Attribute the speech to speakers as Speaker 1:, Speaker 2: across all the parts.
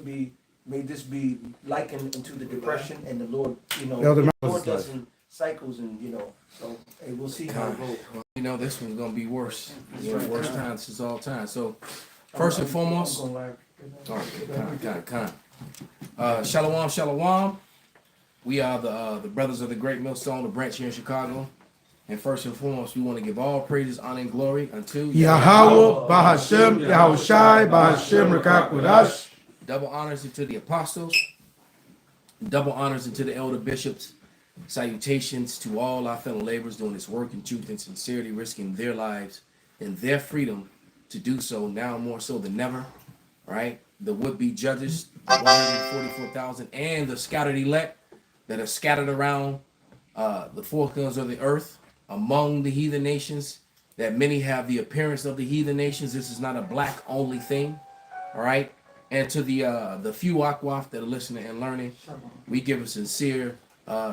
Speaker 1: may this be likened into the depression, and the Lord,
Speaker 2: Elder
Speaker 1: the
Speaker 2: Moses
Speaker 1: Lord does in cycles, and so hey, we'll see how it goes.
Speaker 3: Well, this one's gonna be worse. Worse time since all time. So, first and foremost, shalom, shalom. We are the brothers of the Great Millstone, the branch here in Chicago. And first and foremost, we want to give all praises, honor, and glory unto
Speaker 2: Yahweh, Bahashem, Yahushai, Bahashem, Rekakwadash.
Speaker 3: Double honors into the apostles, double honors into the elder bishops. Salutations to all our fellow laborers doing this work in truth and sincerity, risking their lives and their freedom to do so now more so than never. Right? The would-be judges, 144,000, and the scattered elect that are scattered around the four corners of the earth among the heathen nations, that many have the appearance of the heathen nations. This is not a black only thing. All right. And to the few Akwaf that are listening and learning, we give a sincere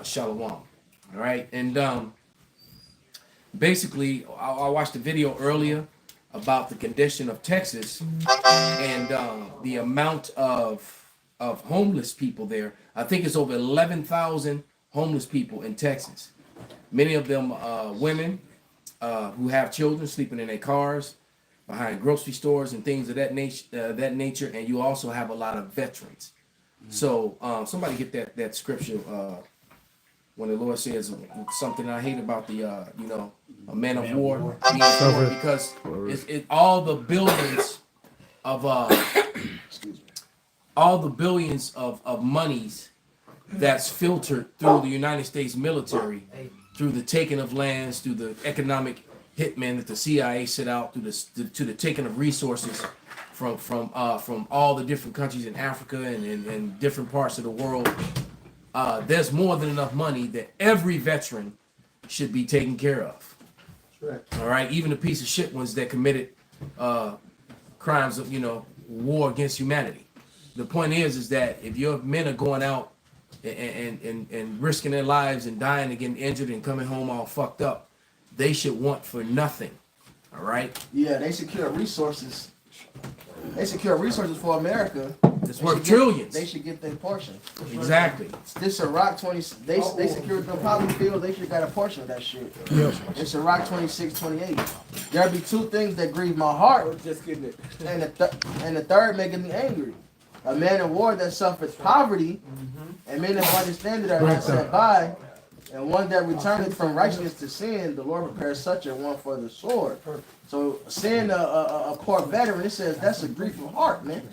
Speaker 3: shalom. All right. And basically, I watched a video earlier about the condition of Texas and the amount of homeless people there. I think it's over 11,000 homeless people in Texas. Many of them women who have children sleeping in their cars, behind grocery stores and things of that nature. And you also have a lot of veterans. So somebody get that scripture when the Lord says something I hate about the a man of war being war, because it all the billions of monies that's filtered through the United States military, through the taking of lands, through the economic hitmen that the CIA set out, to the taking of resources from all the different countries in Africa and different parts of the world. There's more than enough money that every veteran should be taken care of.
Speaker 1: Right.
Speaker 3: All right, even the piece of shit ones that committed crimes of war against humanity. The point is that if your men are going out and risking their lives and dying and getting injured and coming home all fucked up, they should want for nothing. All right.
Speaker 4: Yeah, they secure resources. They secure resources for America.
Speaker 3: It's worth trillions.
Speaker 4: They should get their portion.
Speaker 3: Exactly.
Speaker 4: This Iraq 20. They secured the poly field. They should got a portion of that shit.
Speaker 2: Yep.
Speaker 4: It's Iraq 26-28. There'll be two things that grieve my heart,
Speaker 1: Just getting it.
Speaker 4: and the third making me angry. A man of war that suffers poverty, and men that understand it are not set by, and one that returneth from righteousness to sin. The Lord prepares such a one for the sword. So seeing a poor veteran, it says that's a grief of heart, man.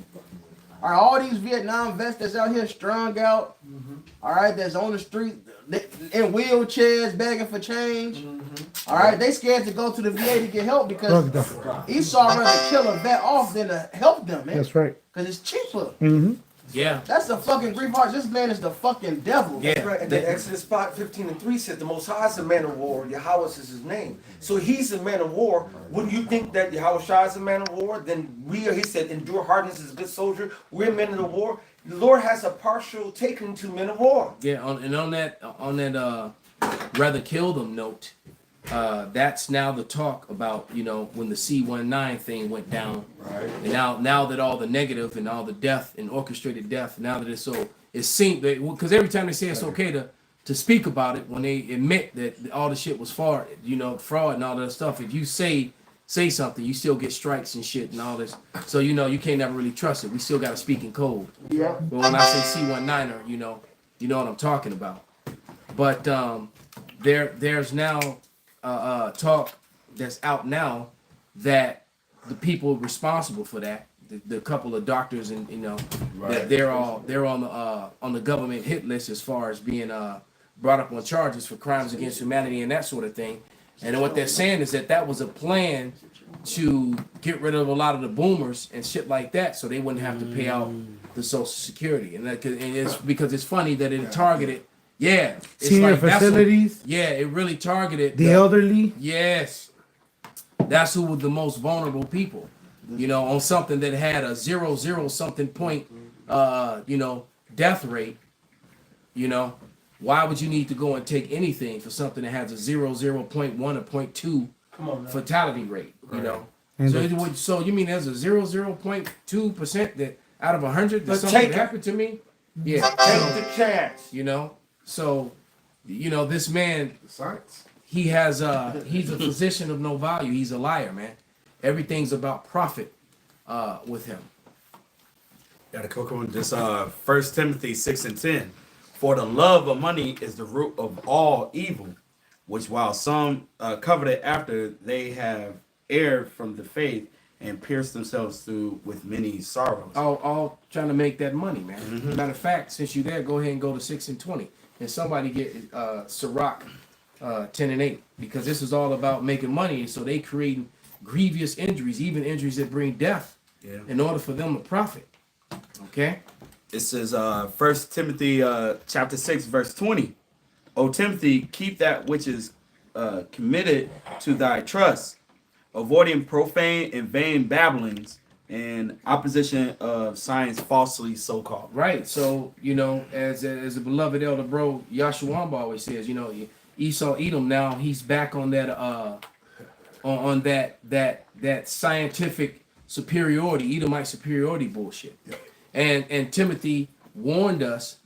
Speaker 4: Are all these Vietnam vets that's out here strung out, all right, that's on the street in wheelchairs begging for change, all right, they scared to go to the VA to get help because Esau rather kill a vet off than to help them, man.
Speaker 2: That's right.
Speaker 4: Because it's cheaper.
Speaker 3: Yeah.
Speaker 4: That's the fucking grief heart. This man is the fucking devil.
Speaker 3: Yeah.
Speaker 1: That's right. And then Exodus 5:15-3 says the Most High is a man of war. Yahweh is his name. So he's a man of war. Wouldn't you think that Yahweh Shai is a man of war? Then we are, he said, endure hardness as a good soldier. We're men of the war. The Lord has a partial taken to men of war.
Speaker 3: Yeah. On that rather kill them note, that's now the talk about when the C-19 thing went down. Right. And now that all the negative and all the death and orchestrated death, now that it seems because every time they say it's okay to speak about it, when they admit that all the shit was fraud and all that stuff, if you say something, you still get strikes and shit and all this. So you can't never really trust it. We still got to speak in code.
Speaker 4: Yeah.
Speaker 3: But when I say C-19er, you know what I'm talking about. But there's now talk that's out now that the people responsible for that, the couple of doctors and that they're on the government hit list as far as being brought up on charges for crimes against humanity and that sort of thing. And then what they're saying is that was a plan to get rid of a lot of the boomers and shit like that, so they wouldn't have to pay out the Social Security. And it's because it's funny that it targeted. Yeah, it's
Speaker 2: senior
Speaker 3: like,
Speaker 2: facilities.
Speaker 3: It really targeted
Speaker 2: the elderly.
Speaker 3: Yes, that's who were the most vulnerable people. On something that had a 0.0 something point, death rate. Why would you need to go and take anything for something that has a 0.1 or 0.2 fatality rate? So you mean there's a 0.02% out of 100 that
Speaker 1: But
Speaker 3: something
Speaker 1: take it.
Speaker 3: happened to me. Yeah,
Speaker 1: Take the chance.
Speaker 3: you know. So, you know, this man,
Speaker 2: Science.
Speaker 3: he's a physician of no value. He's a liar, man. Everything's about profit with him.
Speaker 5: Got a quick one. This 1 Timothy 6:10. For the love of money is the root of all evil, which while some coveted after they have erred from the faith and pierced themselves through with many sorrows.
Speaker 3: All trying to make that money, man. Matter of fact, since you're there, go ahead and go to 6 and 20. And somebody get Sirach 10 and 8, because this is all about making money. So they create grievous injuries, even injuries that bring death,
Speaker 5: Yeah.
Speaker 3: in order for them to profit. Okay?
Speaker 5: It says 1 Timothy chapter 6 verse 20. O Timothy, keep that which is committed to thy trust, avoiding profane and vain babblings and opposition of science falsely so called.
Speaker 3: Right. So, you know, as a beloved elder bro, Yahshua always says, you know, Esau Edom, now he's back on that on that scientific superiority, Edomite superiority bullshit. And Timothy warned us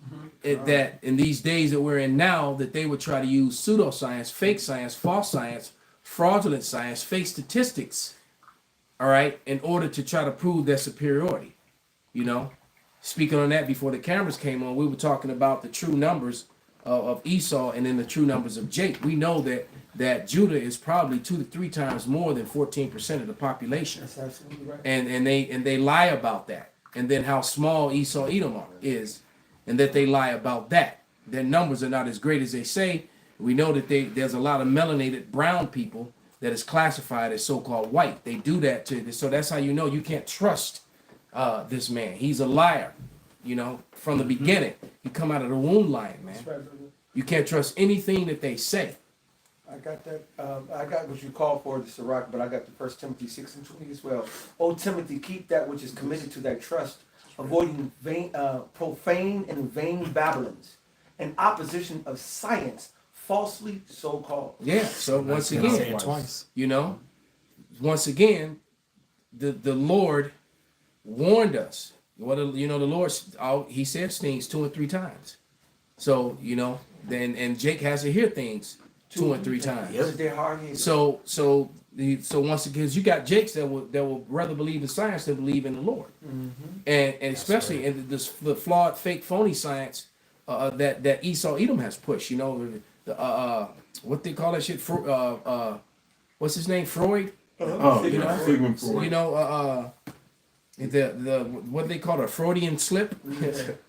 Speaker 3: that in these days that we're in now, that they would try to use pseudoscience, fake science, false science, fraudulent science, fake statistics, all right, in order to try to prove their superiority. You know, speaking on that before the cameras came on, we were talking about the true numbers of Esau and then the true numbers of Jake. We know that Judah is probably 2 to 3 times more than 14% of the population.
Speaker 1: That's absolutely right.
Speaker 3: And they lie about that. And then how small Esau Edom is, and that they lie about that. Their numbers are not as great as they say. We know that there's a lot of melanated brown people that is classified as so-called white. They do that so that's how you know you can't trust this man. He's a liar, you know, from the beginning. He come out of the womb lying, man.
Speaker 1: That's right, brother.
Speaker 3: You can't trust anything that they say.
Speaker 1: I got that. I got what you called for, the Sirach, but I got the 1 Timothy 6 and 20 as well. O Timothy, keep that which is committed to thy trust, avoiding profane and vain babblings, and opposition of science, falsely so called.
Speaker 3: Yeah. So once
Speaker 5: Say
Speaker 3: again,
Speaker 5: it twice.
Speaker 3: you know, once again, the Lord warned us. What, you know, the Lord, he said things 2 and 3 times. So, you know, then and Jake has to hear things 2 and 3 times.
Speaker 1: Because they're hard-headed.
Speaker 3: So once again, you got Jakes that will rather believe in science than believe in the Lord, and especially in the flawed, fake, phony science that Esau Edom has pushed. You know, the what they call that shit? What's his name? Freud.
Speaker 2: Oh,
Speaker 3: You know,
Speaker 2: Sigmund Freud.
Speaker 3: you know, the what they call a Freudian slip.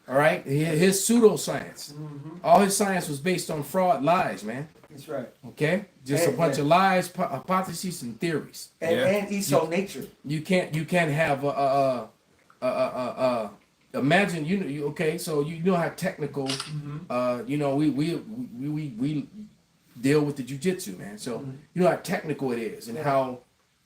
Speaker 3: All right, his pseudoscience. All his science was based on fraud, lies, man.
Speaker 1: That's right.
Speaker 3: Okay, just a bunch of lies, hypotheses, and theories.
Speaker 1: And Esau nature.
Speaker 3: You can't have imagine okay, so you know how technical you know we deal with the jujitsu, man. So you know how technical it is and how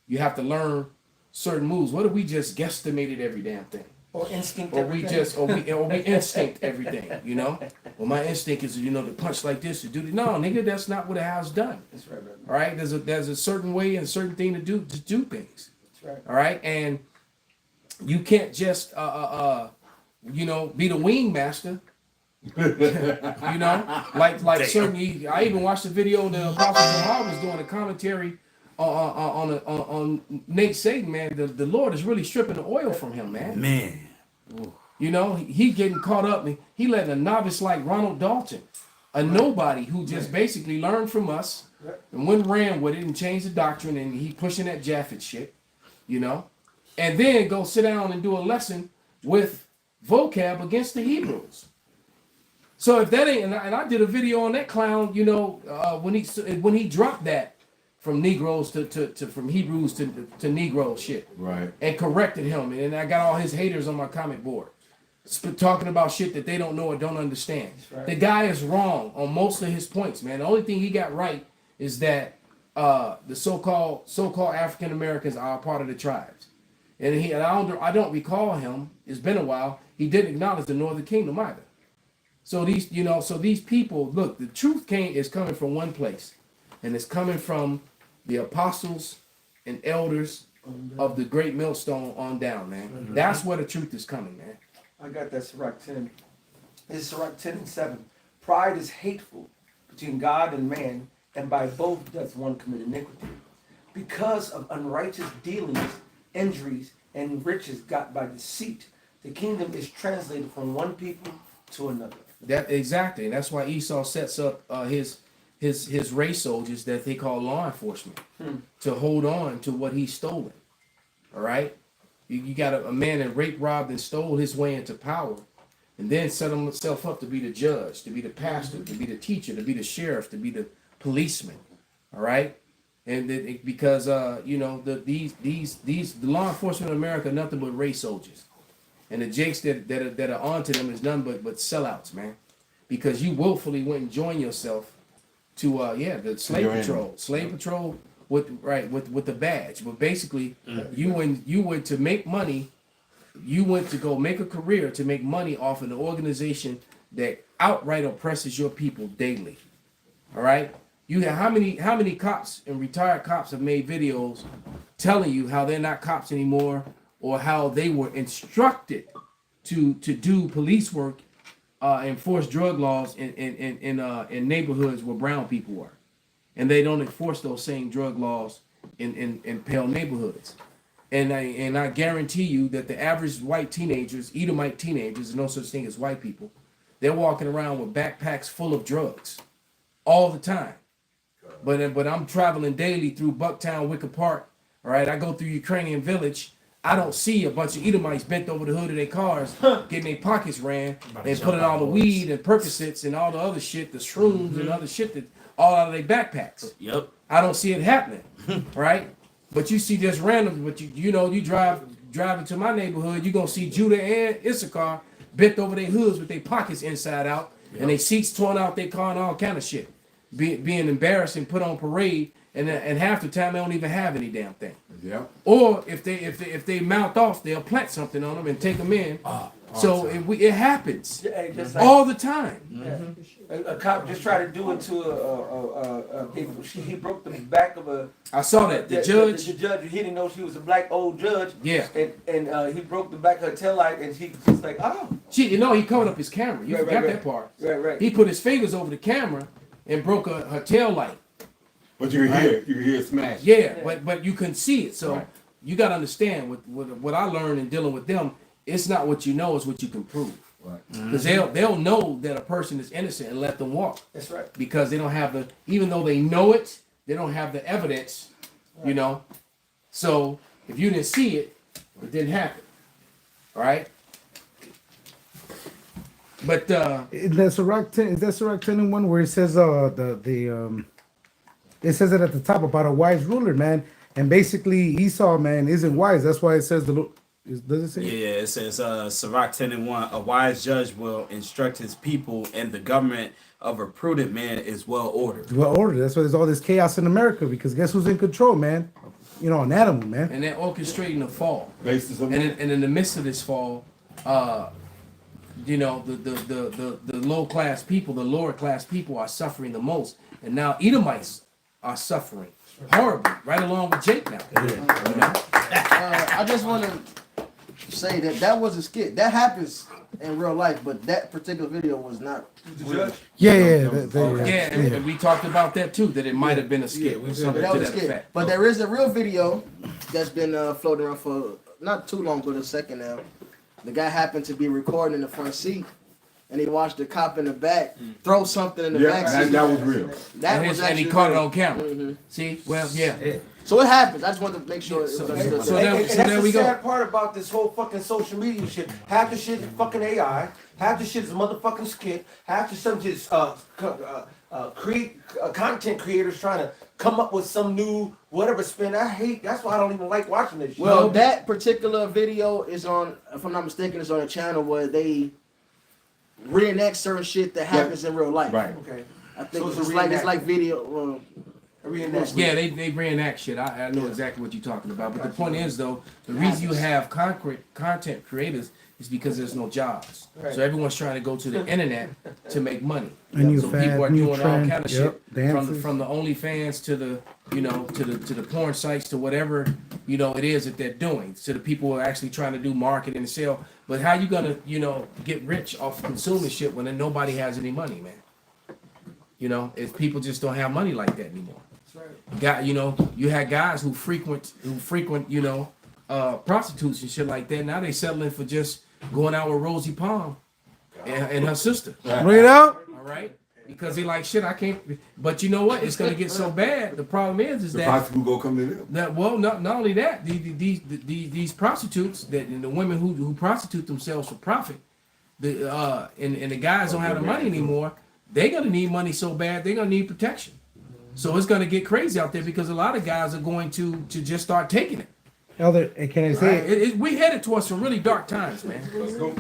Speaker 3: you have to learn certain moves. What if we just guesstimated every damn thing?
Speaker 1: Or instinct.
Speaker 3: Or we
Speaker 1: everything.
Speaker 3: just or we instinct everything, you know? Well, my instinct is, you know, to punch like this, to do this. No, nigga, that's not what a house done.
Speaker 1: That's right, brother.
Speaker 3: All right, there's a certain way and a certain thing to do things.
Speaker 1: That's right.
Speaker 3: All right, and you can't just you know, be the wing master. You know, like certain. I even watched the video the Apostle Muhammad was doing a commentary on Nate Satan, man. The Lord is really stripping the oil from him, man.
Speaker 5: Man.
Speaker 3: You know, he getting caught up. He letting a novice like Ronald Dalton, a nobody who just basically learned from us and went ran with it and changed the doctrine, and he pushing that Japheth shit, you know, and then go sit down and do a lesson with vocab against the Hebrews. So if that ain't, and I did a video on that clown, you know, when he dropped that from Negroes to from Hebrews to Negro shit,
Speaker 2: Right.
Speaker 3: and corrected him, and I got all his haters on my comment board, talking about shit that they don't know or don't understand.
Speaker 1: right.
Speaker 3: The guy is wrong on most of his points, man. The only thing he got right is that the so-called African Americans are a part of the tribes, and I don't recall him. It's been a while. He didn't acknowledge the Northern Kingdom either. So these people, look, the truth is coming from one place, and it's coming from the apostles and elders of the great millstone on down, man. That's where the truth is coming, man.
Speaker 1: I got that Sirach 10. It's Sirach 10 and 7. Pride is hateful between God and man, and by both doth one commit iniquity. Because of unrighteous dealings, injuries, and riches got by deceit, the kingdom is translated from one people to another.
Speaker 3: That exactly, and that's why Esau sets up his race soldiers that they call law enforcement to hold on to what he's stolen. All right, you got a man that raped, robbed, and stole his way into power, and then set himself up to be the judge, to be the pastor, to be the teacher, to be the sheriff, to be the policeman. All right, and because you know the law enforcement in America are nothing but race soldiers. And the jakes that are onto them is none but sellouts, man. Because you willfully went and joined yourself to the slave patrol. Slave patrol with the badge. But basically you went to make money, you went to go make a career to make money off an organization that outright oppresses your people daily. All right? You have how many cops and retired cops have made videos telling you how they're not cops anymore, or how they were instructed to do police work, enforce drug laws in neighborhoods where brown people were, and they don't enforce those same drug laws in pale neighborhoods. And I guarantee you that the average white teenagers, Edomite teenagers, there's no such thing as white people, they're walking around with backpacks full of drugs all the time. But I'm traveling daily through Bucktown, Wicker Park. All right, I go through Ukrainian Village. I don't see a bunch of Edomites bent over the hood of their cars, getting their pockets ran, and putting all the weed and Percocets and all the other shit, the shrooms and other shit, that all out of their backpacks.
Speaker 5: Yep.
Speaker 3: I don't see it happening, right? But you see just random. But you driving to my neighborhood, you gonna see Judah and Issachar bent over their hoods with their pockets inside out, and their seats torn out their car and all kind of shit, being embarrassed and put on parade. And half the time they don't even have any damn thing.
Speaker 2: Yeah.
Speaker 3: Or if they mount off, they'll plant something on them and take them in. So it happens
Speaker 1: Just like,
Speaker 3: all the time.
Speaker 1: a cop just tried to do it to he broke the back of a.
Speaker 3: I saw that the judge.
Speaker 1: The judge, he didn't know she was a black old judge.
Speaker 3: Yeah.
Speaker 1: And he broke the back of her tail light, and he was like, oh.
Speaker 3: He covered up his camera. You forgot that part.
Speaker 1: Right.
Speaker 3: He put his fingers over the camera and broke her tail light.
Speaker 2: But you can hear it smash.
Speaker 3: Yeah, but you can see it. So you got to understand what I learned in dealing with them. It's not what you know, it's what you can prove.
Speaker 2: Right.
Speaker 3: Because they'll know that a person is innocent and let them walk.
Speaker 1: That's right.
Speaker 3: Because they don't have even though they know it, they don't have the evidence, you know. So if you didn't see it, it didn't happen. All right. But
Speaker 2: That's Sirach 10. Is that Sirach 10 and 1 where it says it says it at the top about a wise ruler, man, and basically Esau, man, isn't wise. That's why it says does it say?
Speaker 5: Yeah, it says Sirach 10 and 1. A wise judge will instruct his people, and the government of a prudent man is well ordered.
Speaker 2: Well ordered. That's why there's all this chaos in America, because guess who's in control, man? You know, an animal, man.
Speaker 3: and they're orchestrating a fall.
Speaker 2: Racism.
Speaker 3: And in the midst of this fall, you know, the low class people, the lower class people are suffering the most, and now Edomites are suffering horribly, right along with Jake now. You know?
Speaker 4: I just want to say that was a skit. That happens in real life, but that particular video was not.
Speaker 1: The judge.
Speaker 2: Yeah.
Speaker 3: And we talked about that too, that it might have been a skit.
Speaker 4: But
Speaker 3: Something
Speaker 4: that
Speaker 3: to
Speaker 4: was a
Speaker 3: that
Speaker 4: skit.
Speaker 3: effect.
Speaker 4: But there is a real video that's been floating around for not too long, but a second now. The guy happened to be recording in the front seat, and he watched the cop in the back throw something in the back seat.
Speaker 2: that was real.
Speaker 4: That was
Speaker 3: And he
Speaker 4: actually
Speaker 3: caught it
Speaker 4: real.
Speaker 3: on camera.
Speaker 4: Mhm.
Speaker 3: See? Well, yeah.
Speaker 4: So it happens. I just wanted to make sure it was
Speaker 3: So-
Speaker 4: understood.
Speaker 3: so
Speaker 1: And
Speaker 3: there-
Speaker 1: that's
Speaker 3: there we
Speaker 1: the
Speaker 3: go.
Speaker 1: sad part about this whole fucking social media shit. Half the shit is fucking AI. Half the shit is a motherfucking skit. Half the shit is content creators trying to come up with some new whatever spin. That's why I don't even like watching this shit.
Speaker 4: Well, that particular video is on, if I'm not mistaken, is on a channel where they reenact certain shit that happens in real life.
Speaker 2: Right.
Speaker 1: Okay.
Speaker 4: I think
Speaker 1: So it's a
Speaker 4: it's like video.
Speaker 1: A reenactment.
Speaker 3: Yeah, they reenact shit. I know exactly what you're talking about. But the point is, though, the reason you have content creators is because there's no jobs.
Speaker 1: Right.
Speaker 3: So everyone's trying to go to the internet to make money.
Speaker 2: A new
Speaker 3: So
Speaker 2: fad,
Speaker 3: people are
Speaker 2: new
Speaker 3: doing
Speaker 2: trend,
Speaker 3: all kind of
Speaker 2: yep,
Speaker 3: shit
Speaker 2: dances.
Speaker 3: from the OnlyFans to the to the porn sites to whatever it is that they're doing. To the people who are actually trying to do marketing and sell. But how you gonna get rich off consuming shit when then nobody has any money, man? If people just don't have money like that anymore. You had guys who frequent prostitutes and shit like that. Now they settling for just going out with Rosie Palm and her sister.
Speaker 2: Bring it out.
Speaker 3: All right, because they like shit. I can't. But you know what? It's gonna get so bad. The problem is
Speaker 6: The
Speaker 3: that
Speaker 6: prostitute go come to them.
Speaker 3: not only that, these prostitutes and the women who prostitute themselves for profit, and the guys don't have the money anymore. They're gonna need money so bad. They're gonna need protection. So it's gonna get crazy out there because a lot of guys are going to just start taking it.
Speaker 2: Elder, can I say it?
Speaker 3: We headed towards some really dark times, man.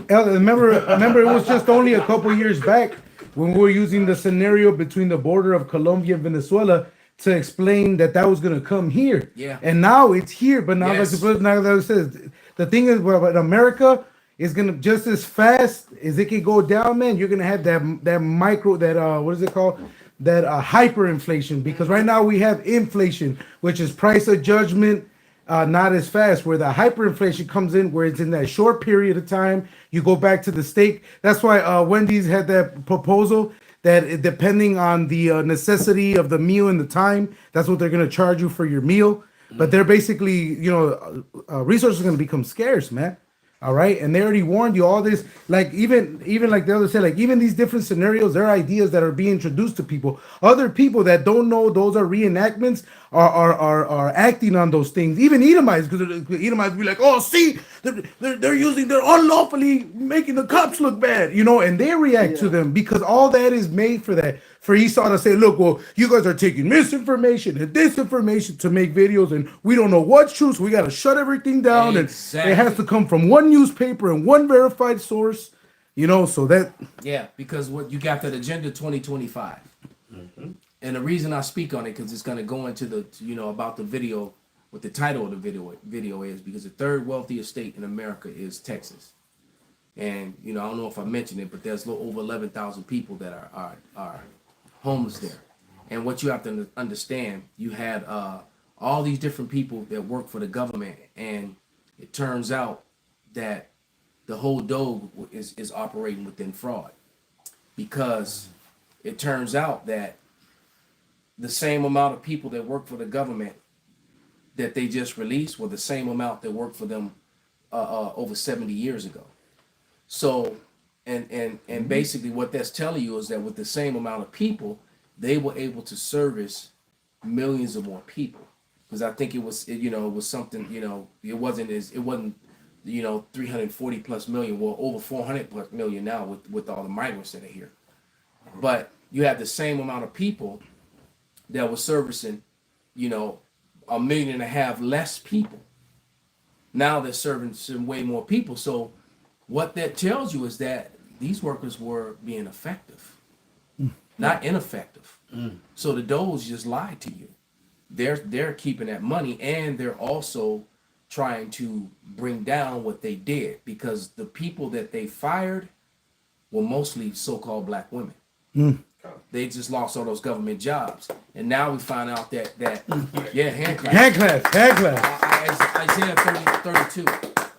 Speaker 2: Elder, remember it was just only a couple years back when we were using the scenario between the border of Colombia and Venezuela to explain that was going to come here.
Speaker 3: Yeah.
Speaker 2: And now it's here. But now,
Speaker 3: Yes.
Speaker 2: like it says, the thing is, well, in America is going to just as fast as it can go down, man. You're going to have that micro, what is it called? That hyperinflation. Because right now we have inflation, which is price of judgment. Not as fast, where the hyperinflation comes in, where it's in that short period of time, you go back to the steak. That's why Wendy's had that proposal that depending on the necessity of the meal and the time, that's what they're going to charge you for your meal. But they're basically, resources are going to become scarce, man. All right, and they already warned you all this. Like even like the other said, like even these different scenarios, they're ideas that are being introduced to people. Other people that don't know those are reenactments are acting on those things. Even Edomites, because Edomites be like, oh, see, they're unlawfully making the cops look bad, and they react to them because all that is made for that. For Esau to say, look, well, you guys are taking misinformation and disinformation to make videos, and we don't know what's true, so we got to shut everything down.
Speaker 3: Exactly.
Speaker 2: And it has to come from one newspaper and one verified source, so that.
Speaker 3: Yeah, because what you got that Agenda 2025. And the reason I speak on it, because it's going to go into the, about the video, what the title of the video is, because the third wealthiest state in America is Texas. And, I don't know if I mentioned it, but there's a little over 11,000 people that are homeless there. And what you have to understand, you had all these different people that work for the government, and it turns out that the whole dog is operating within fraud, because it turns out that the same amount of people that work for the government that they just released were the same amount that worked for them over 70 years ago. So, and basically what that's telling you is that with the same amount of people, they were able to service millions of more people. Because I think it was something, it wasn't 340 plus million, well, over 400 plus million now with all the migrants that are here. But you have the same amount of people that were servicing, 1.5 million less people. Now they're serving way more people. So what that tells you is that these workers were being effective, not ineffective. So the doles just lied to you. They're keeping that money, and they're also trying to bring down what they did, because the people that they fired were mostly so-called black women. They just lost all those government jobs, and now we find out that hand clap. Isaiah 32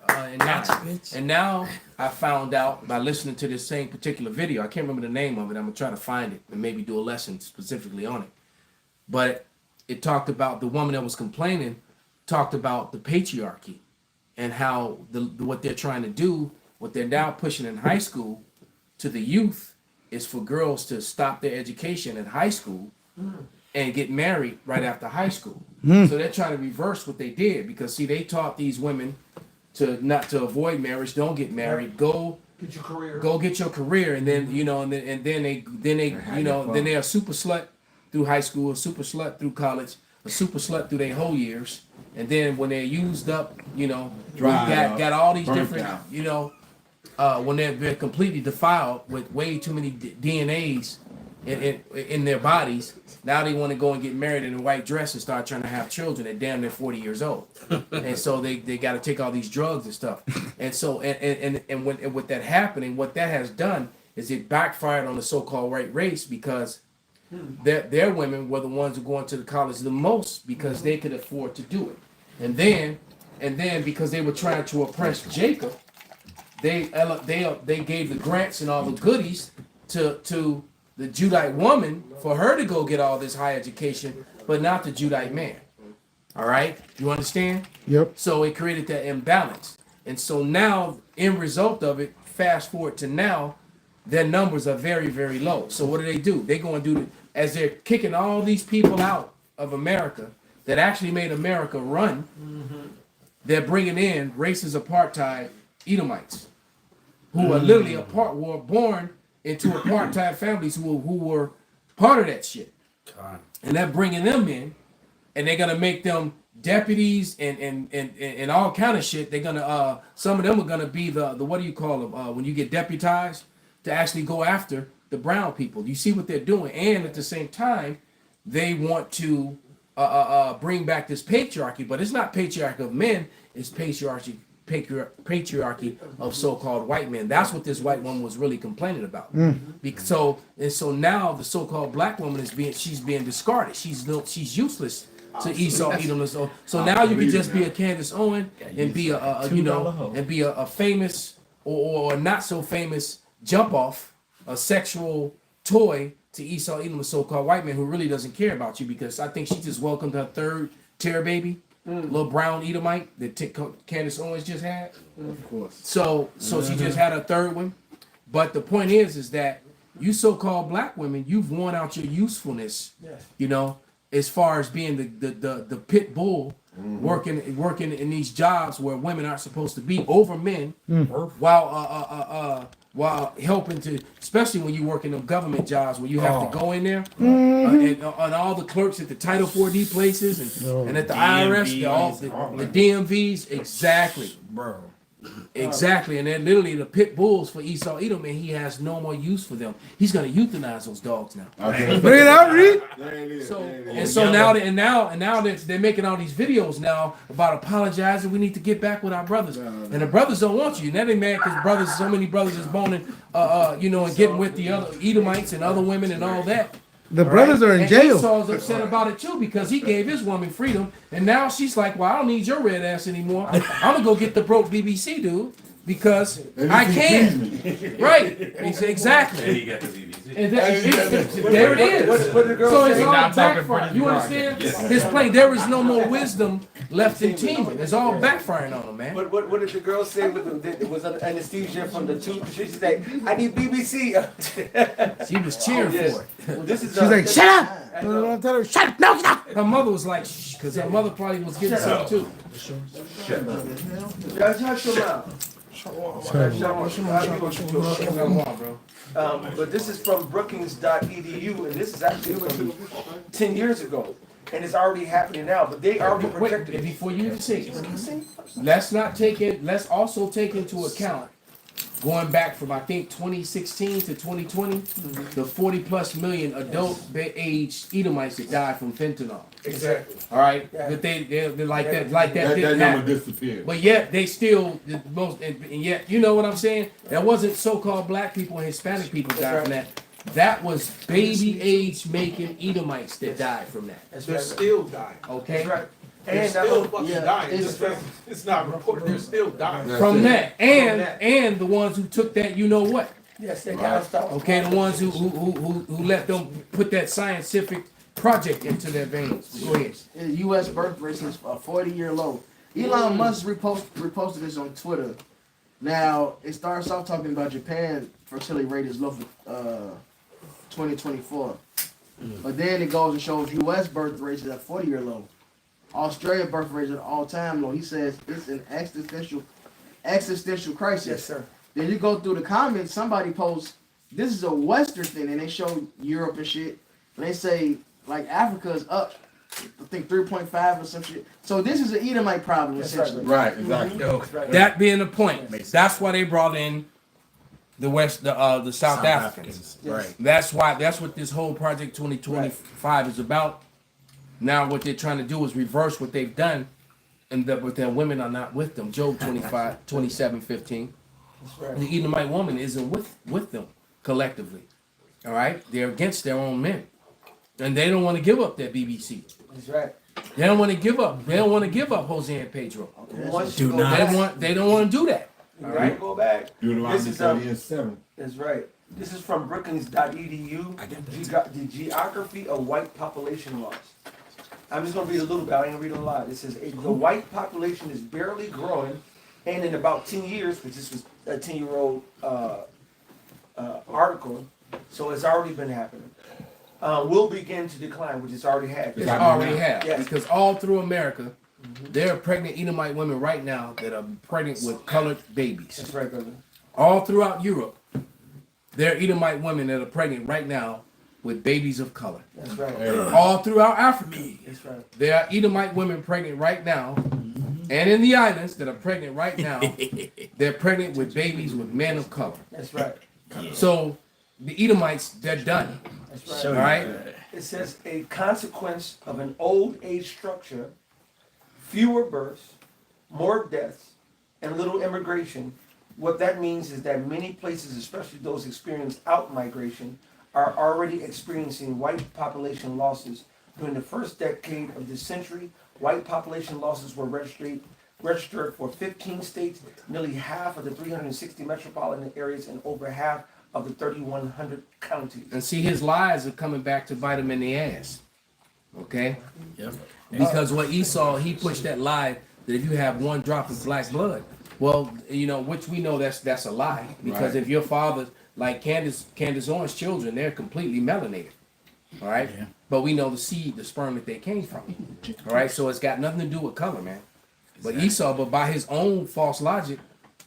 Speaker 3: and 9. And now I found out by listening to this same particular video. I can't remember the name of it. I'm gonna try to find it and maybe do a lesson specifically on it. But it talked about the woman that was complaining, talked about the patriarchy and how what they're trying to do, what they're now pushing in high school to the youth, is for girls to stop their education in high school and get married right after high school. So they're trying to reverse what they did, because see, they taught these women to avoid marriage, don't get married, go
Speaker 1: Get your career.
Speaker 3: go get your career, and then they're a super slut through high school, a super slut through college, a super slut through their whole years, and then when they're used up, got all these different, when they're completely defiled with way too many DNAs in their bodies. Now they want to go and get married in a white dress and start trying to have children at damn near 40 years old. And so they got to take all these drugs and stuff. And so and with that happening, what that has done is it backfired on the so-called white race, because their women were the ones who going to the college the most because they could afford to do it. And then because they were trying to oppress Jacob, they gave the grants and all the goodies to the Judite woman for her to go get all this high education, but not the Judite man. All right, you understand?
Speaker 2: Yep.
Speaker 3: So it created that imbalance, and so now, in result of it, fast forward to now, their numbers are very, very low. So what do? They go and do as they're kicking all these people out of America that actually made America run. They're bringing in racist apartheid Edomites, who are literally were born into apartheid families who were part of that shit.
Speaker 5: God.
Speaker 3: And they're bringing them in, and they're gonna make them deputies and all kind of shit. They're gonna some of them are gonna be the what do you call them when you get deputized to actually go after the brown people. You see what they're doing, and at the same time, they want to bring back this patriarchy, but it's not patriarchy of men, it's patriarchy of so-called white men. That's what this white woman was really complaining about. So now the so-called black woman she's being discarded. She's useless to Esau, Edom. So now you can just be a Candace Owen and be a famous or not so famous jump off, a sexual toy to Esau, Edom, a so-called white man who really doesn't care about you, because I think she just welcomed her third terror baby, little brown Edomite that Candace Owens just had.
Speaker 4: Of course.
Speaker 3: So she just had a third one. But the point is that you so-called black women, you've worn out your usefulness. As far as being the pit bull, working in these jobs where women aren't supposed to be over men, while helping to, especially when you work in them government jobs where you have to go in there and all the clerks at the Title 4D places and at the IRS, the DMVs, exactly,
Speaker 5: Bro.
Speaker 3: exactly, and they're literally the pit bulls for Esau Edom, and he has no more use for them. He's gonna euthanize those dogs now.
Speaker 2: Bring it out, Reed.
Speaker 3: So now they're making all these videos now about apologizing. We need to get back with our brothers, and the brothers don't want you. Now they mad because so many brothers is boning, and getting with the other Edomites and other women and all that.
Speaker 2: The brothers are in
Speaker 3: and
Speaker 2: jail.
Speaker 3: Esau's upset about it too, because he gave his woman freedom, and now she's like, "Well, I don't need your red ass anymore. I'm gonna go get the broke BBC dude because I can." Right? Exactly. And there it is. So it's all backfiring. You understand? His play. There is no more wisdom left in Teeman. It's all backfiring on him, man.
Speaker 1: What did the girl say with it was an anesthesia from the tooth? She said, "I need BBC."
Speaker 3: She was cheering for it.
Speaker 1: Well, she's
Speaker 2: like, "Shut up!" I tell her, "Shut up! No, stop!"
Speaker 3: Her mother was like, "Shh," because her mother probably was getting something too.
Speaker 1: But this is from Brookings.edu, and this is actually from 10 years ago, and it's already happening now. But they already projected
Speaker 3: And
Speaker 1: it.
Speaker 3: before you even say it, let's also take into account going back from I think 2016 to 2020, the 40 plus million adult age Edomites that died from fentanyl.
Speaker 1: Exactly.
Speaker 3: All right,
Speaker 1: Yeah.
Speaker 3: but they're like that didn't
Speaker 6: That number
Speaker 3: happen.
Speaker 6: disappeared.
Speaker 3: But yet they still the most, and yet you know what I'm saying? That wasn't so-called black people and Hispanic people died from that. That was baby age making Edomites that died from that.
Speaker 7: They're still dying.
Speaker 3: Okay.
Speaker 1: That's right.
Speaker 7: They're
Speaker 1: And
Speaker 7: still fucking dying.
Speaker 4: it's-
Speaker 7: It's not reported. They're still dying.
Speaker 3: From that, and the ones who took that, you know what?
Speaker 1: yes, they gotta stop.
Speaker 3: Okay, the ones who let them put that scientific project into their veins. Go ahead.
Speaker 4: U.S. birth rate is a 40-year low. Elon Musk reposted this on Twitter. Now, it starts off talking about Japan fertility rate is low for 2024. But then it goes and shows U.S. birth rates is at 40-year low. Australia birth rate is at all-time low. He says it's an existential crisis.
Speaker 1: Yes, sir.
Speaker 4: Then you go through the comments, somebody posts, this is a Western thing, and they show Europe and shit. And they say, like, Africa is up, I think 3.5 or some shit. So this is an Edomite problem,
Speaker 1: That's
Speaker 4: essentially.
Speaker 6: Right, exactly.
Speaker 1: That's right.
Speaker 3: That being the point, that's why they brought in the South Africans.
Speaker 5: Right.
Speaker 3: That's what this whole Project 2025 is about. Now what they're trying to do is reverse what they've done, and but their women are not with them. Job 27:15.
Speaker 1: That's right.
Speaker 3: The Edomite woman isn't with them collectively. All right, they're against their own men, and they don't want to give up their BBC.
Speaker 1: That's right.
Speaker 3: They don't want to give up. They don't want to give up Jose and Pedro.
Speaker 1: Once you
Speaker 5: Do
Speaker 1: go
Speaker 5: not.
Speaker 1: back,
Speaker 3: They don't want to do that.
Speaker 1: all right, go back.
Speaker 6: Deuteronomy
Speaker 1: This is
Speaker 6: 30:7.
Speaker 1: That's right. This is from Brookings.edu. The geography of white population laws. I'm just going to read a little bit. I ain't going to read a lot. It says the white population is barely growing, and in about 10 years, which this was a 10-year-old article, so it's already been happening. Will begin to decline, which it's already happened.
Speaker 3: It's already have.
Speaker 1: Yes.
Speaker 3: Because all through America, there are pregnant Edomite women right now that are pregnant with colored babies.
Speaker 1: That's right, brother.
Speaker 3: All throughout Europe, there are Edomite women that are pregnant right now with babies of color.
Speaker 1: That's right.
Speaker 3: All throughout Africa,
Speaker 1: That's right.
Speaker 3: there are Edomite women pregnant right now. And in the islands that are pregnant right now, they're pregnant with babies with men of color.
Speaker 1: That's right.
Speaker 3: So the Edomites, they're done.
Speaker 1: That's
Speaker 3: All
Speaker 1: right.
Speaker 3: right?
Speaker 1: It says a consequence of an old age structure, fewer births, more deaths, and little immigration. What that means is that many places, especially those experiencing out migration, are already experiencing white population losses. During the first decade of this century, white population losses were registered for 15 states, nearly half of the 360 metropolitan areas, and over half of the 3,100 counties.
Speaker 3: And see, his lies are coming back to bite him in the ass. Okay?
Speaker 5: Yep.
Speaker 3: Because what Esau, he pushed that lie that if you have one drop of black blood, well, which we know that's a lie. Because
Speaker 6: Right.
Speaker 3: if your father, like Candace Owens' children, they're completely melanated. All right?
Speaker 5: Yeah.
Speaker 3: But we know the seed, the sperm that they came from. All right? So it's got nothing to do with color, man. But Esau, but by his own false logic,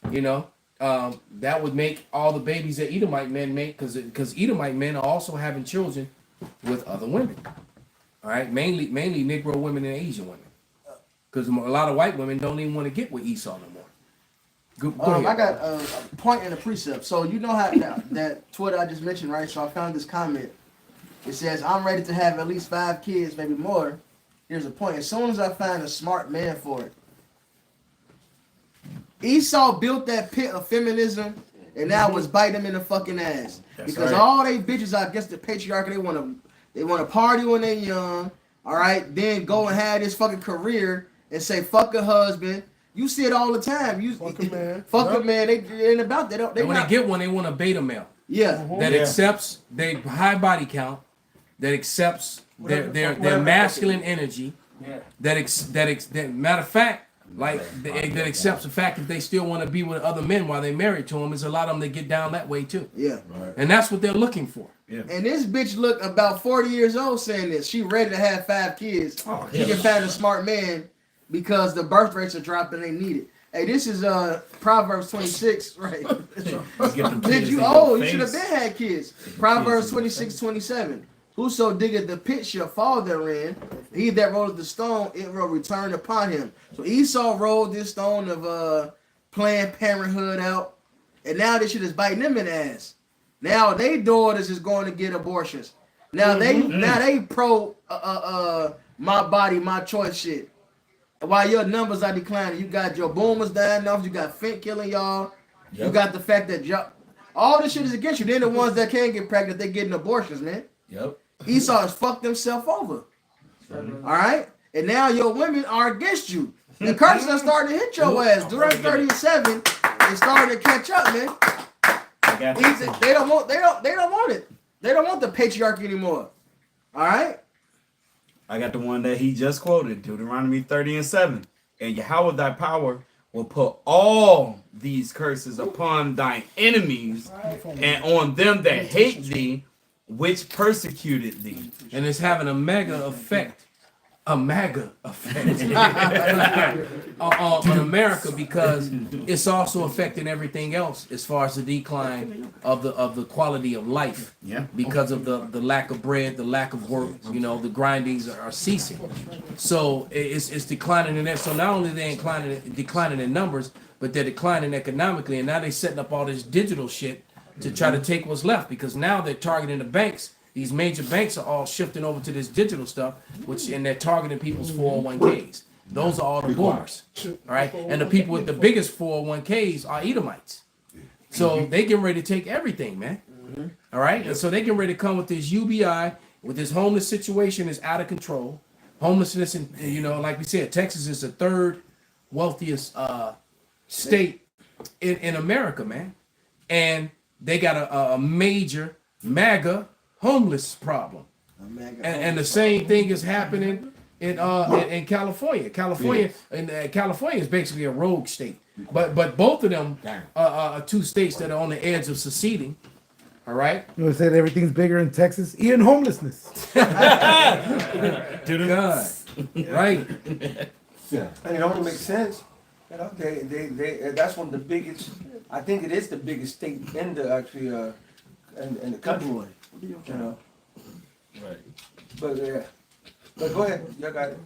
Speaker 3: that would make all the babies that Edomite men make, because Edomite men are also having children with other women. All right? Mainly Negro women and Asian women. Because a lot of white women don't even want to get with Esau no more. Go ahead.
Speaker 4: I got a point and a precept. So you know how that Twitter I just mentioned, right? So I found this comment. It says, I'm ready to have at least 5 kids, maybe more. Here's a point. As soon as I find a smart man for it. Esau built that pit of feminism, and now it's biting him in the fucking ass.
Speaker 5: That's
Speaker 4: because
Speaker 5: right.
Speaker 4: all they bitches, I guess the patriarchy, they want to party when they young, all right? Then go and have this fucking career and say, fuck a husband. You see it all the time. You
Speaker 2: Fuck a man.
Speaker 4: Fuck a man. They ain't about that.
Speaker 3: And when they get one, they want a beta male
Speaker 4: yeah.
Speaker 3: that
Speaker 6: Yeah.
Speaker 3: accepts their high body count, that accepts their masculine energy,
Speaker 1: Yeah.
Speaker 3: that matter of fact, like that accepts the fact that they still want to be with other men while they're married to them. There's a lot of them that get down that way too,
Speaker 4: Yeah.
Speaker 3: and that's what they're looking for.
Speaker 4: And this bitch look about 40 years old saying this. She ready to have 5 kids. She can find a smart man because the birth rates are dropping. They need it. Hey, this is Proverbs 26, right? Did you? Oh, you should have been had kids. Proverbs 26:27. Whoso diggeth the pit shall fall therein. He that rolleth the stone, it will return upon him. So Esau rolled this stone of Planned Parenthood out, and now this shit is biting them in the ass. Now they daughters is going to get abortions. Now they pro my body, my choice shit. While your numbers are declining, you got your boomers dying off, you got Fink killing y'all, you got the fact that y'all, all this shit is against you. Then the ones that can't get pregnant, they getting abortions, man.
Speaker 5: Yep.
Speaker 4: Esau has fucked himself over. All right? And now your women are against you. The curses are starting to hit your ass. During 37, it's starting to catch up, man. They don't want it. They don't want the patriarchy anymore. All right?
Speaker 5: I got the one that he just quoted, Deuteronomy 30:7. And Yahweh thy power will put all these curses upon thine enemies and on them that hate thee, which persecuted thee.
Speaker 3: And it's having a mega effect on America, because it's also affecting everything else as far as the decline of the quality of life.
Speaker 5: Yeah.
Speaker 3: Because of the lack of bread, the lack of work, the grindings are ceasing. So it's declining in that. So not only they declining in numbers, but they're declining economically, and now they're setting up all this digital shit to try to take what's left, because now they're targeting the banks. These major banks are all shifting over to this digital stuff, and they're targeting people's 401ks. Those are all the boomers, all right? And the people with the biggest 401ks are Edomites. So they getting ready to take everything, man. All right? And so they getting ready to come with this UBI, with this homeless situation is out of control. Homelessness, and like we said, Texas is the third wealthiest state in America, man. And they got a major MAGA homeless problem. And the same thing is happening in California. California is basically a rogue state. But both of them are two states that are on the edge of seceding. All right.
Speaker 2: You know, said everything's bigger in Texas, even homelessness.
Speaker 3: God. Right.
Speaker 1: Yeah. And it only makes sense. That's one of the biggest. I think it is the biggest state in the actually in the country. You know.
Speaker 5: Right.
Speaker 1: But yeah. But go ahead. Y'all got it.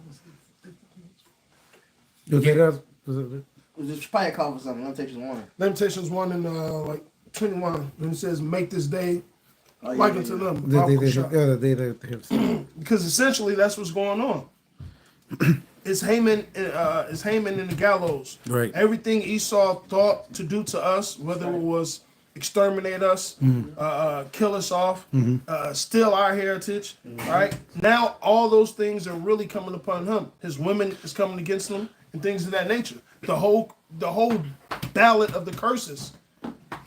Speaker 2: You say that?
Speaker 4: Just probably call for something. Limitations 1.
Speaker 6: Lamentations 1 and like 21, and it says, "Make this day
Speaker 4: Oh, yeah,
Speaker 6: like
Speaker 4: yeah,
Speaker 6: unto
Speaker 4: yeah.
Speaker 6: them." Because essentially that's what's going on. It's Haman in the gallows.
Speaker 2: Right.
Speaker 6: Everything Esau thought to do to us, whether it was exterminate us, kill us off, steal our heritage, right? Now all those things are really coming upon him. His women is coming against him and things of that nature. The whole ballot of the curses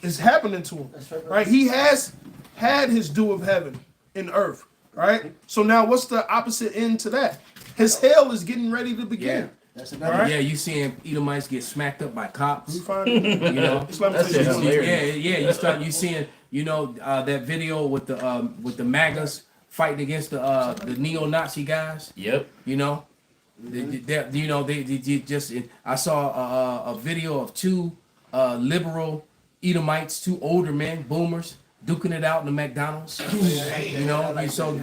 Speaker 6: is happening to him, right? He has had his due of heaven in earth, right? So now what's the opposite end to that? His hell is getting ready to begin.
Speaker 4: That's
Speaker 6: All right.
Speaker 3: Yeah, you seeing Edomites get smacked up by cops.
Speaker 6: We find it.
Speaker 3: You know,
Speaker 6: It's Lamentations.
Speaker 3: you seeing that video with the MAGAs fighting against the neo-Nazi guys.
Speaker 5: Yep.
Speaker 3: You know, they just. I saw a video of two liberal Edomites, two older men, boomers, duking it out in the McDonald's.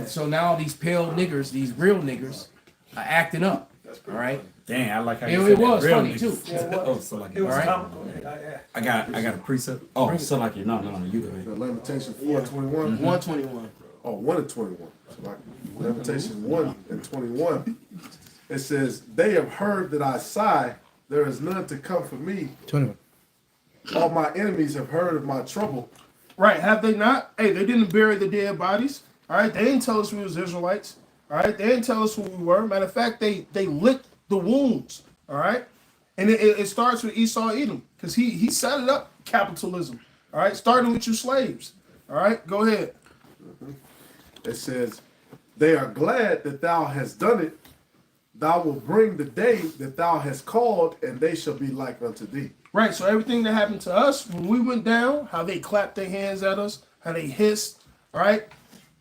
Speaker 3: So now these pale niggers, these real niggers, are acting up. All right.
Speaker 5: Dang, I like how
Speaker 3: It
Speaker 5: you said
Speaker 3: was
Speaker 5: that. Real
Speaker 3: funny,
Speaker 5: niggas.
Speaker 3: too.
Speaker 1: Yeah, it was.
Speaker 5: Oh, so like
Speaker 1: It was
Speaker 3: All right.
Speaker 1: comical. Yeah.
Speaker 5: I got a precept. Oh, so like no, you go ahead.
Speaker 8: Lamentation 4:21.
Speaker 4: 121.
Speaker 8: Oh, 1 and 21. So like Lamentation 1 and 21. It says, "They have heard that I sigh, there is none to comfort me.
Speaker 2: 21.
Speaker 8: All my enemies have heard of my trouble."
Speaker 6: Right, have they not? Hey, they didn't bury the dead bodies. All right, they didn't tell us we was Israelites. All right, they didn't tell us who we were. Matter of fact, they licked the wounds. All right, and it starts with Esau Edom because he set it up capitalism. All right, starting with you slaves. All right, go ahead.
Speaker 8: It says, "They are glad that thou hast done it. Thou wilt bring the day that thou hast called, and they shall be like unto thee."
Speaker 6: Right, so everything that happened to us when we went down, how they clapped their hands at us, how they hissed, all right,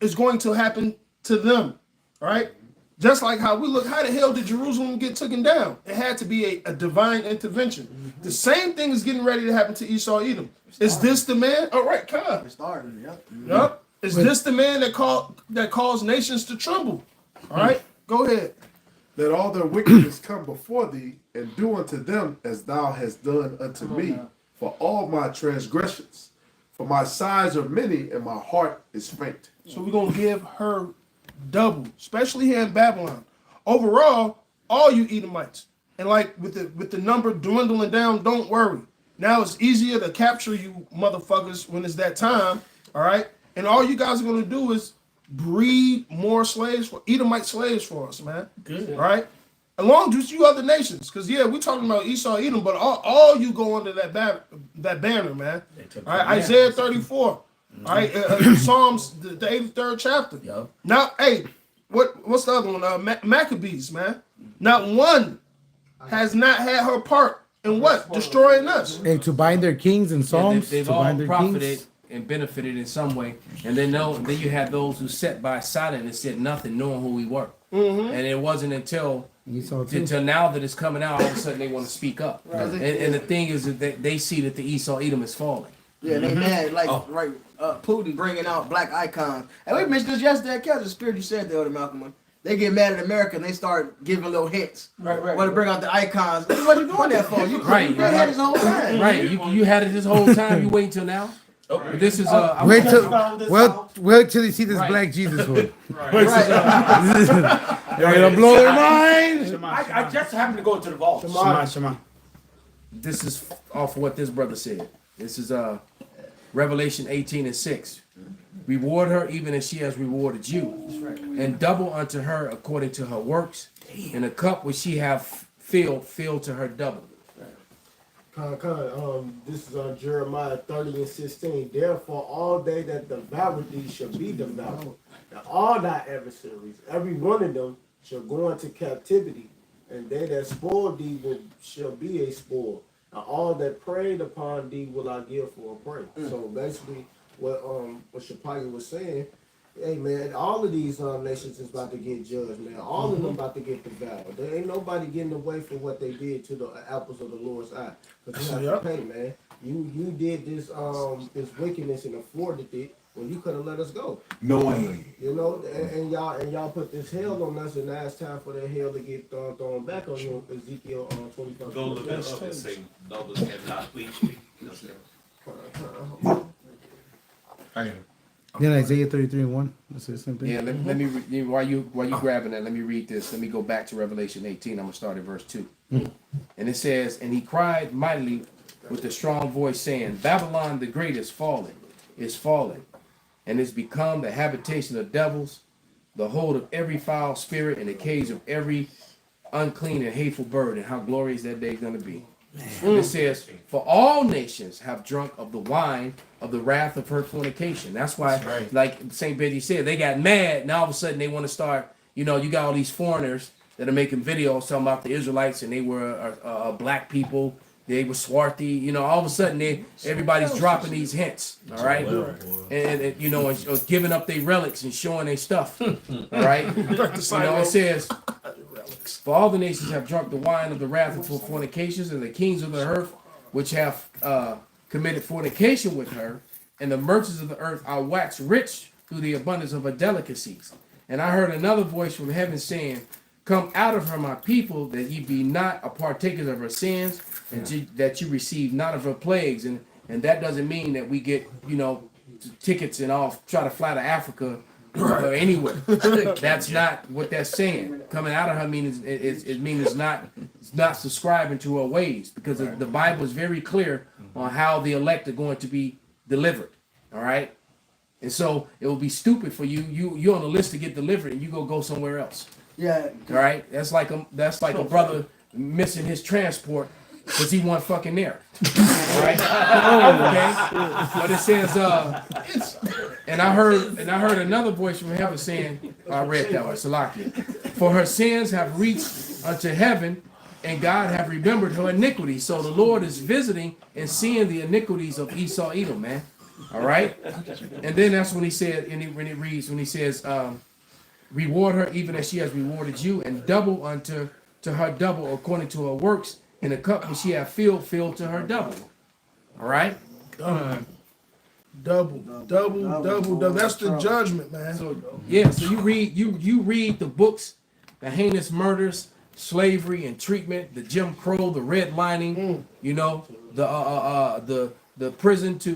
Speaker 6: is going to happen to them, all right? Just like how we look, how the hell did Jerusalem get taken down? It had to be a divine intervention. The same thing is getting ready to happen to Esau Edom. Is this the man? All right, come on.
Speaker 4: It's starting, yep.
Speaker 6: Yep. Is this the man that caused nations to tremble? All right, go ahead.
Speaker 8: "Let all their wickedness come before thee, and do unto them as thou hast done unto me, for all my transgressions. For my sighs are many, and my heart is faint."
Speaker 6: So we're gonna give her double, especially here in Babylon. Overall, all you Edomites, and like with the number dwindling down, don't worry. Now it's easier to capture you motherfuckers when it's that time. All right, and all you guys are gonna do is breed more slaves for Edomite slaves for us, man.
Speaker 5: Good.
Speaker 6: All right, along with you other nations, because yeah, we're talking about Esau Edom, but all you go under that banner, man. All right, Isaiah 34. All right, Psalms the 83rd chapter.
Speaker 3: Yup.
Speaker 6: Now, hey, what's the other one? Maccabees, man. Not one has not had her part in what destroying us.
Speaker 2: And to bind their kings and psalms,
Speaker 3: They've
Speaker 2: to
Speaker 3: all
Speaker 2: bind their
Speaker 3: profited
Speaker 2: kings.
Speaker 3: and benefited in some way, and then you had those who sat by silent and said nothing, knowing who we were. And it wasn't until now that it's coming out, all of a sudden they want to speak up. And the thing is that they see that the Esau Edom is falling.
Speaker 4: Yeah, they mad like Putin bringing out black icons. And we mentioned this yesterday. Catch the spirit you said there, Malcolm. They get mad at America and they start giving little hints.
Speaker 1: Right.
Speaker 4: Want to bring out the icons? What you doing that for? You had this whole time.
Speaker 3: Right, you had it this whole time. You wait until now. But this is
Speaker 2: Wait
Speaker 1: gonna
Speaker 2: till
Speaker 1: found this
Speaker 2: well,
Speaker 1: out.
Speaker 2: wait till you see this
Speaker 3: Right.
Speaker 2: black Jesus one.
Speaker 3: this is,
Speaker 2: You're gonna blow their mind.
Speaker 1: I just happened to go to the vault.
Speaker 5: Shema.
Speaker 3: this is off what this brother said. This is Revelation 18:6. Reward her even as she has rewarded you, and double unto her according to her works. In a cup which she have filled to her double.
Speaker 9: This is on Jeremiah 30:16. Therefore, all they that devour thee shall be devoured, and all thy adversaries, every one of them, shall go into captivity, and they that spoil thee shall be a spoil, and all that preyed upon thee will I give for a prey. So basically, what Shapaya was saying. Hey man, all of these nations is about to get judged, man. All of them about to get devoured. There ain't nobody getting away from what they did to the apples of the Lord's eye. But you have to pay, man. You did this this wickedness and afforded it when you could have let us go.
Speaker 1: Knowingly.
Speaker 9: You know, and y'all put this hell on us, and now it's time for that hell to get thrown back on you. Ezekiel 25.
Speaker 10: Go look it up and say, those cannot please me.
Speaker 2: Then Isaiah 33:1. That's the same thing.
Speaker 3: Yeah, let me while you grabbing that, let me read this. Let me go back to Revelation 18. I'm gonna start at verse 2. And it says, and he cried mightily with a strong voice, saying, Babylon the great is fallen, and is become the habitation of devils, the hold of every foul spirit, and the cage of every unclean and hateful bird. And how glorious that day is gonna be. And it says, for all nations have drunk of the wine of the wrath of her fornication. That's why, like St. Benji said, they got mad, and all of a sudden they want to start, you got all these foreigners that are making videos talking about the Israelites, and they were black people, they were swarthy, all of a sudden everybody's dropping these hints, all right? And giving up their relics and showing their stuff, all right? It says, for all the nations have drunk the wine of the wrath of her fornications, and the kings of the earth, which have committed fornication with her, and the merchants of the earth are waxed rich through the abundance of her delicacies. And I heard another voice from heaven saying, come out of her, my people, that ye be not a partakers of her sins, and that you receive not of her plagues. And that doesn't mean that we get, tickets and all try to fly to Africa or anywhere. That's not what that's saying. Coming out of her means it's not subscribing to her ways, because the Bible is very clear on how the elect are going to be delivered. All right, and so it will be stupid for you're on the list to get delivered, and you go somewhere else.
Speaker 4: Yeah.
Speaker 3: All right, that's like a brother missing his transport because he wasn't fucking there. All right, okay. But it says, and I heard another voice from heaven saying, I read that one, Salakia. For her sins have reached unto heaven, and God have remembered her iniquity. So the Lord is visiting and seeing the iniquities of Esau, Edom, man. All right, and then that's when he said, when he says, reward her even as she has rewarded you, and double unto her double according to her works. In a cup which she have filled to her double. All right.
Speaker 6: Double. That's the judgment, man.
Speaker 3: So you read the books, the heinous murders, slavery and treatment, the Jim Crow, the redlining, the prison to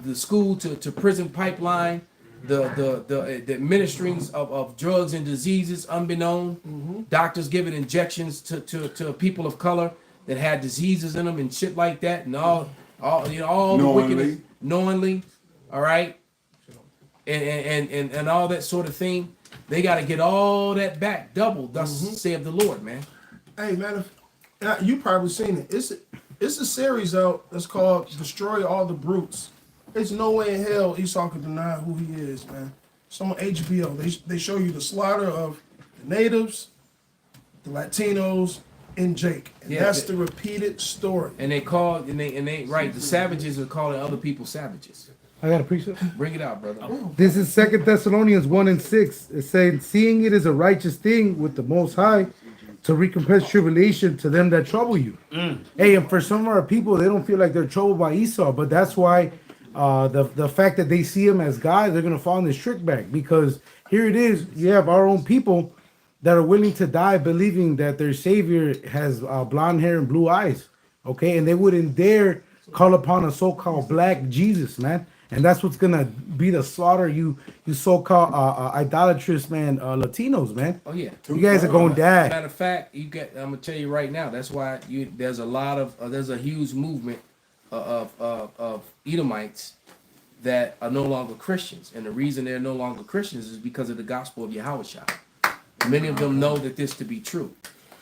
Speaker 3: the school to prison pipeline, the administrings of drugs and diseases unbeknown, doctors giving injections to people of color that had diseases in them and shit like that, and all the wickedness knowingly, all right, and all that sort of thing. They got to get all that back double. Thus saith the Lord, man.
Speaker 6: Hey man, you probably seen it. It's a series out that's called "Destroy All the Brutes." There's no way in hell Esau could deny who he is, man. It's on HBO. They show you the slaughter of the natives, the Latinos, and Jake. And that's the repeated story.
Speaker 3: And they call the savages are calling other people savages.
Speaker 2: I got a precept.
Speaker 3: Bring it out, brother.
Speaker 2: This is 2 Thessalonians 1:6. It's saying, seeing it is a righteous thing with the Most High to recompense tribulation to them that trouble you. Hey, and for some of our people, they don't feel like they're troubled by Esau, but that's why the fact that they see him as God, they're going to fall in this trick back, because here it is. You have our own people that are willing to die believing that their Savior has blonde hair and blue eyes, okay? And they wouldn't dare call upon a so-called black Jesus, man. And that's what's gonna be the slaughter you so-called idolatrous man Latinos, man.
Speaker 3: Oh yeah.
Speaker 2: You guys are gonna die.
Speaker 3: Matter of fact, I'm gonna tell you right now. That's why there's a lot of there's a huge movement of Edomites that are no longer Christians, and the reason they're no longer Christians is because of the gospel of Yahushua. Many of them know that this to be true.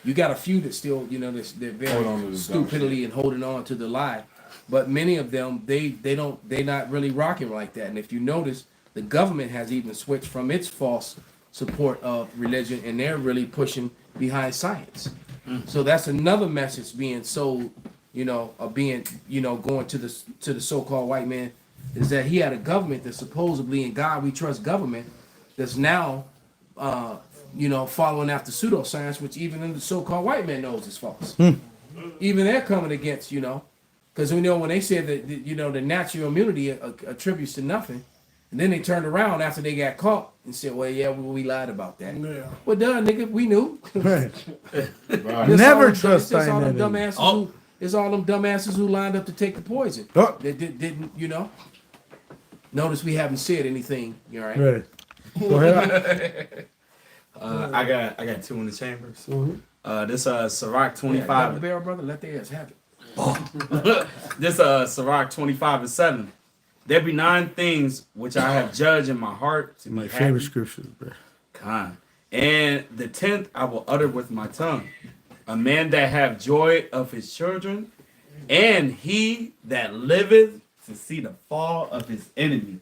Speaker 3: You got a few that still, they're very stupidly and holding on to the lie, but many of them they're not really rocking like that. And if you notice, the government has even switched from its false support of religion, and they're really pushing behind science. So that's another message being sold, going to the so-called white man, is that he had a government that supposedly in God we trust government that's now following after pseudoscience, which even the so-called white man knows is false. Even they're coming against, because when they said that the natural immunity attributes to nothing, and then they turned around after they got caught and said, well, yeah, we lied about that. Yeah. Well, duh, nigga, we knew.
Speaker 2: Right.
Speaker 3: Never
Speaker 2: trust
Speaker 3: it's all them dumbasses it's all them dumbasses who lined up to take the poison.
Speaker 2: Oh.
Speaker 3: They didn't, Notice we haven't said anything, you all right?
Speaker 2: Right. Go ahead.
Speaker 5: I got two in the chambers.
Speaker 2: Mm-hmm.
Speaker 5: This Sirach
Speaker 3: Yeah,
Speaker 5: 25.
Speaker 3: the barrel brother, let their ass have it.
Speaker 5: This Sirach 25:7. There be 9 things which I have judged in my heart to
Speaker 2: My
Speaker 5: be
Speaker 2: favorite
Speaker 5: happy.
Speaker 2: scriptures, bro.
Speaker 5: Kind. And the 10th I will utter with my tongue. A man that have joy of his children, and he that liveth to see the fall of his enemy.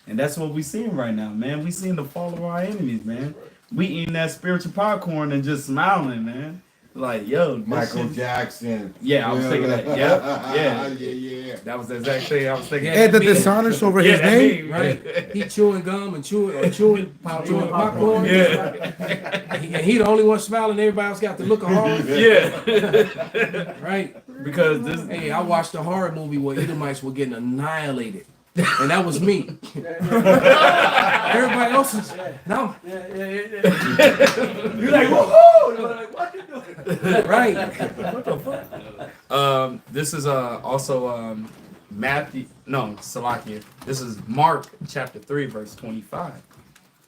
Speaker 5: And that's what we seeing right now, man. We seeing the fall of our enemies, man. We eating that spiritual popcorn and just smiling, man. Like, yo,
Speaker 11: Michael Jackson.
Speaker 5: Yeah, I was thinking that. Yeah.
Speaker 11: Yeah.
Speaker 5: That was the exact thing I was thinking.
Speaker 2: Hey, the dishonest over his
Speaker 5: that
Speaker 2: name.
Speaker 5: me,
Speaker 3: Right? He chewing gum and chewing popcorn.
Speaker 5: Yeah.
Speaker 3: And he the only one smiling. Everybody else got the look of horror.
Speaker 5: Yeah.
Speaker 3: Right?
Speaker 5: Because this.
Speaker 3: Hey, I watched a horror movie where Edomites were getting annihilated. And that was me. Everybody else is no.
Speaker 1: You're like, woohoo! You're like, what you doing?
Speaker 3: Right. What the fuck?
Speaker 5: This is also Salakia. This is Mark chapter 3, verse 25.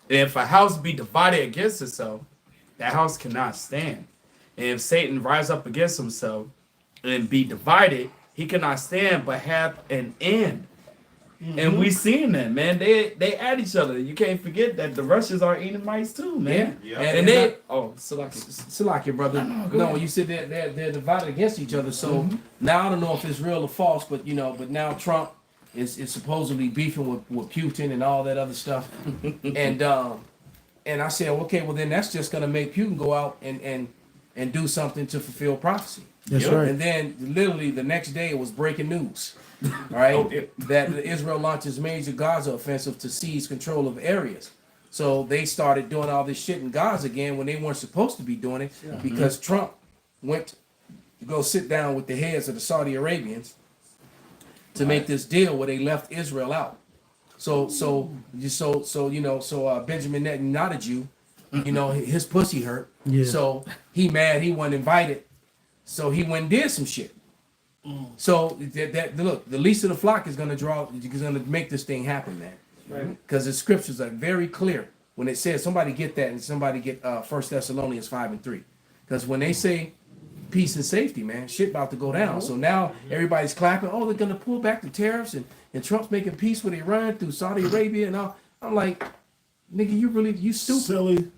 Speaker 5: If a house be divided against itself, that house cannot stand. And if Satan rise up against himself and be divided, he cannot stand but have an end. And we seen that, man. They at each other. You can't forget that the Russians are Edomites too, man.
Speaker 3: Yeah.
Speaker 5: And they
Speaker 3: Salakia, brother. No, you said they're divided against each other. So now I don't know if it's real or false, but but now Trump is supposedly beefing with Putin and all that other stuff. And I said, okay, well then that's just gonna make Putin go out and do something to fulfill prophecy.
Speaker 2: That's right.
Speaker 3: And then literally the next day it was breaking news. All right, that Israel launches major Gaza offensive to seize control of areas. So they started doing all this shit in Gaza again when they weren't supposed to be doing it because Trump went to go sit down with the heads of the Saudi Arabians to make this deal where they left Israel out. So Benjamin Netanyahu, his pussy hurt.
Speaker 2: Yeah.
Speaker 3: So he mad he wasn't invited. So he went and did some shit. So look, the least of the flock is gonna make this thing happen, man. Right. Because the scriptures are very clear when it says somebody get that and somebody get 1 Thessalonians 5:3. Because when they say peace and safety, man, shit about to go down. So now everybody's clapping. Oh, they're gonna pull back the tariffs and Trump's making peace with Iran through Saudi Arabia and all. I'm like, nigga, you stupid.
Speaker 6: Silly.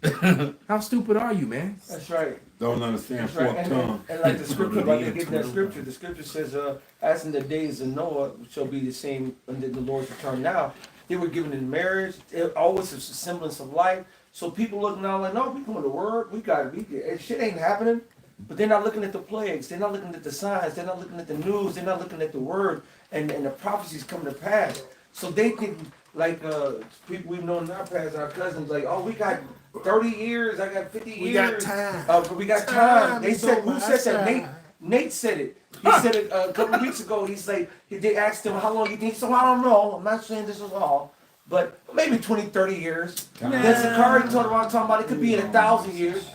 Speaker 3: How stupid are you, man?
Speaker 1: That's right.
Speaker 11: Don't understand
Speaker 1: That's right.
Speaker 11: forked tongue.
Speaker 1: And like the scripture, about they get that scripture, the scripture says, as in the days of Noah shall be the same under the Lord's return. Now, they were given in marriage, it always a semblance of life. So people looking out like, no, we going to work, shit ain't happening. But they're not looking at the plagues, they're not looking at the signs, they're not looking at the news, they're not looking at the word and the prophecies coming to pass. So they think, like people we've known in our past, our cousins, like, oh, we got 30 years, I got 50 years.
Speaker 6: We got time.
Speaker 1: We got time. They said, who said that? Nate said it. He said it a couple of weeks ago. He's like, they asked him, how long you think? So I don't know. I'm not saying this is all, but maybe 20, 30 years. Then Sakari told him, I'm talking about it could be in 1,000 years.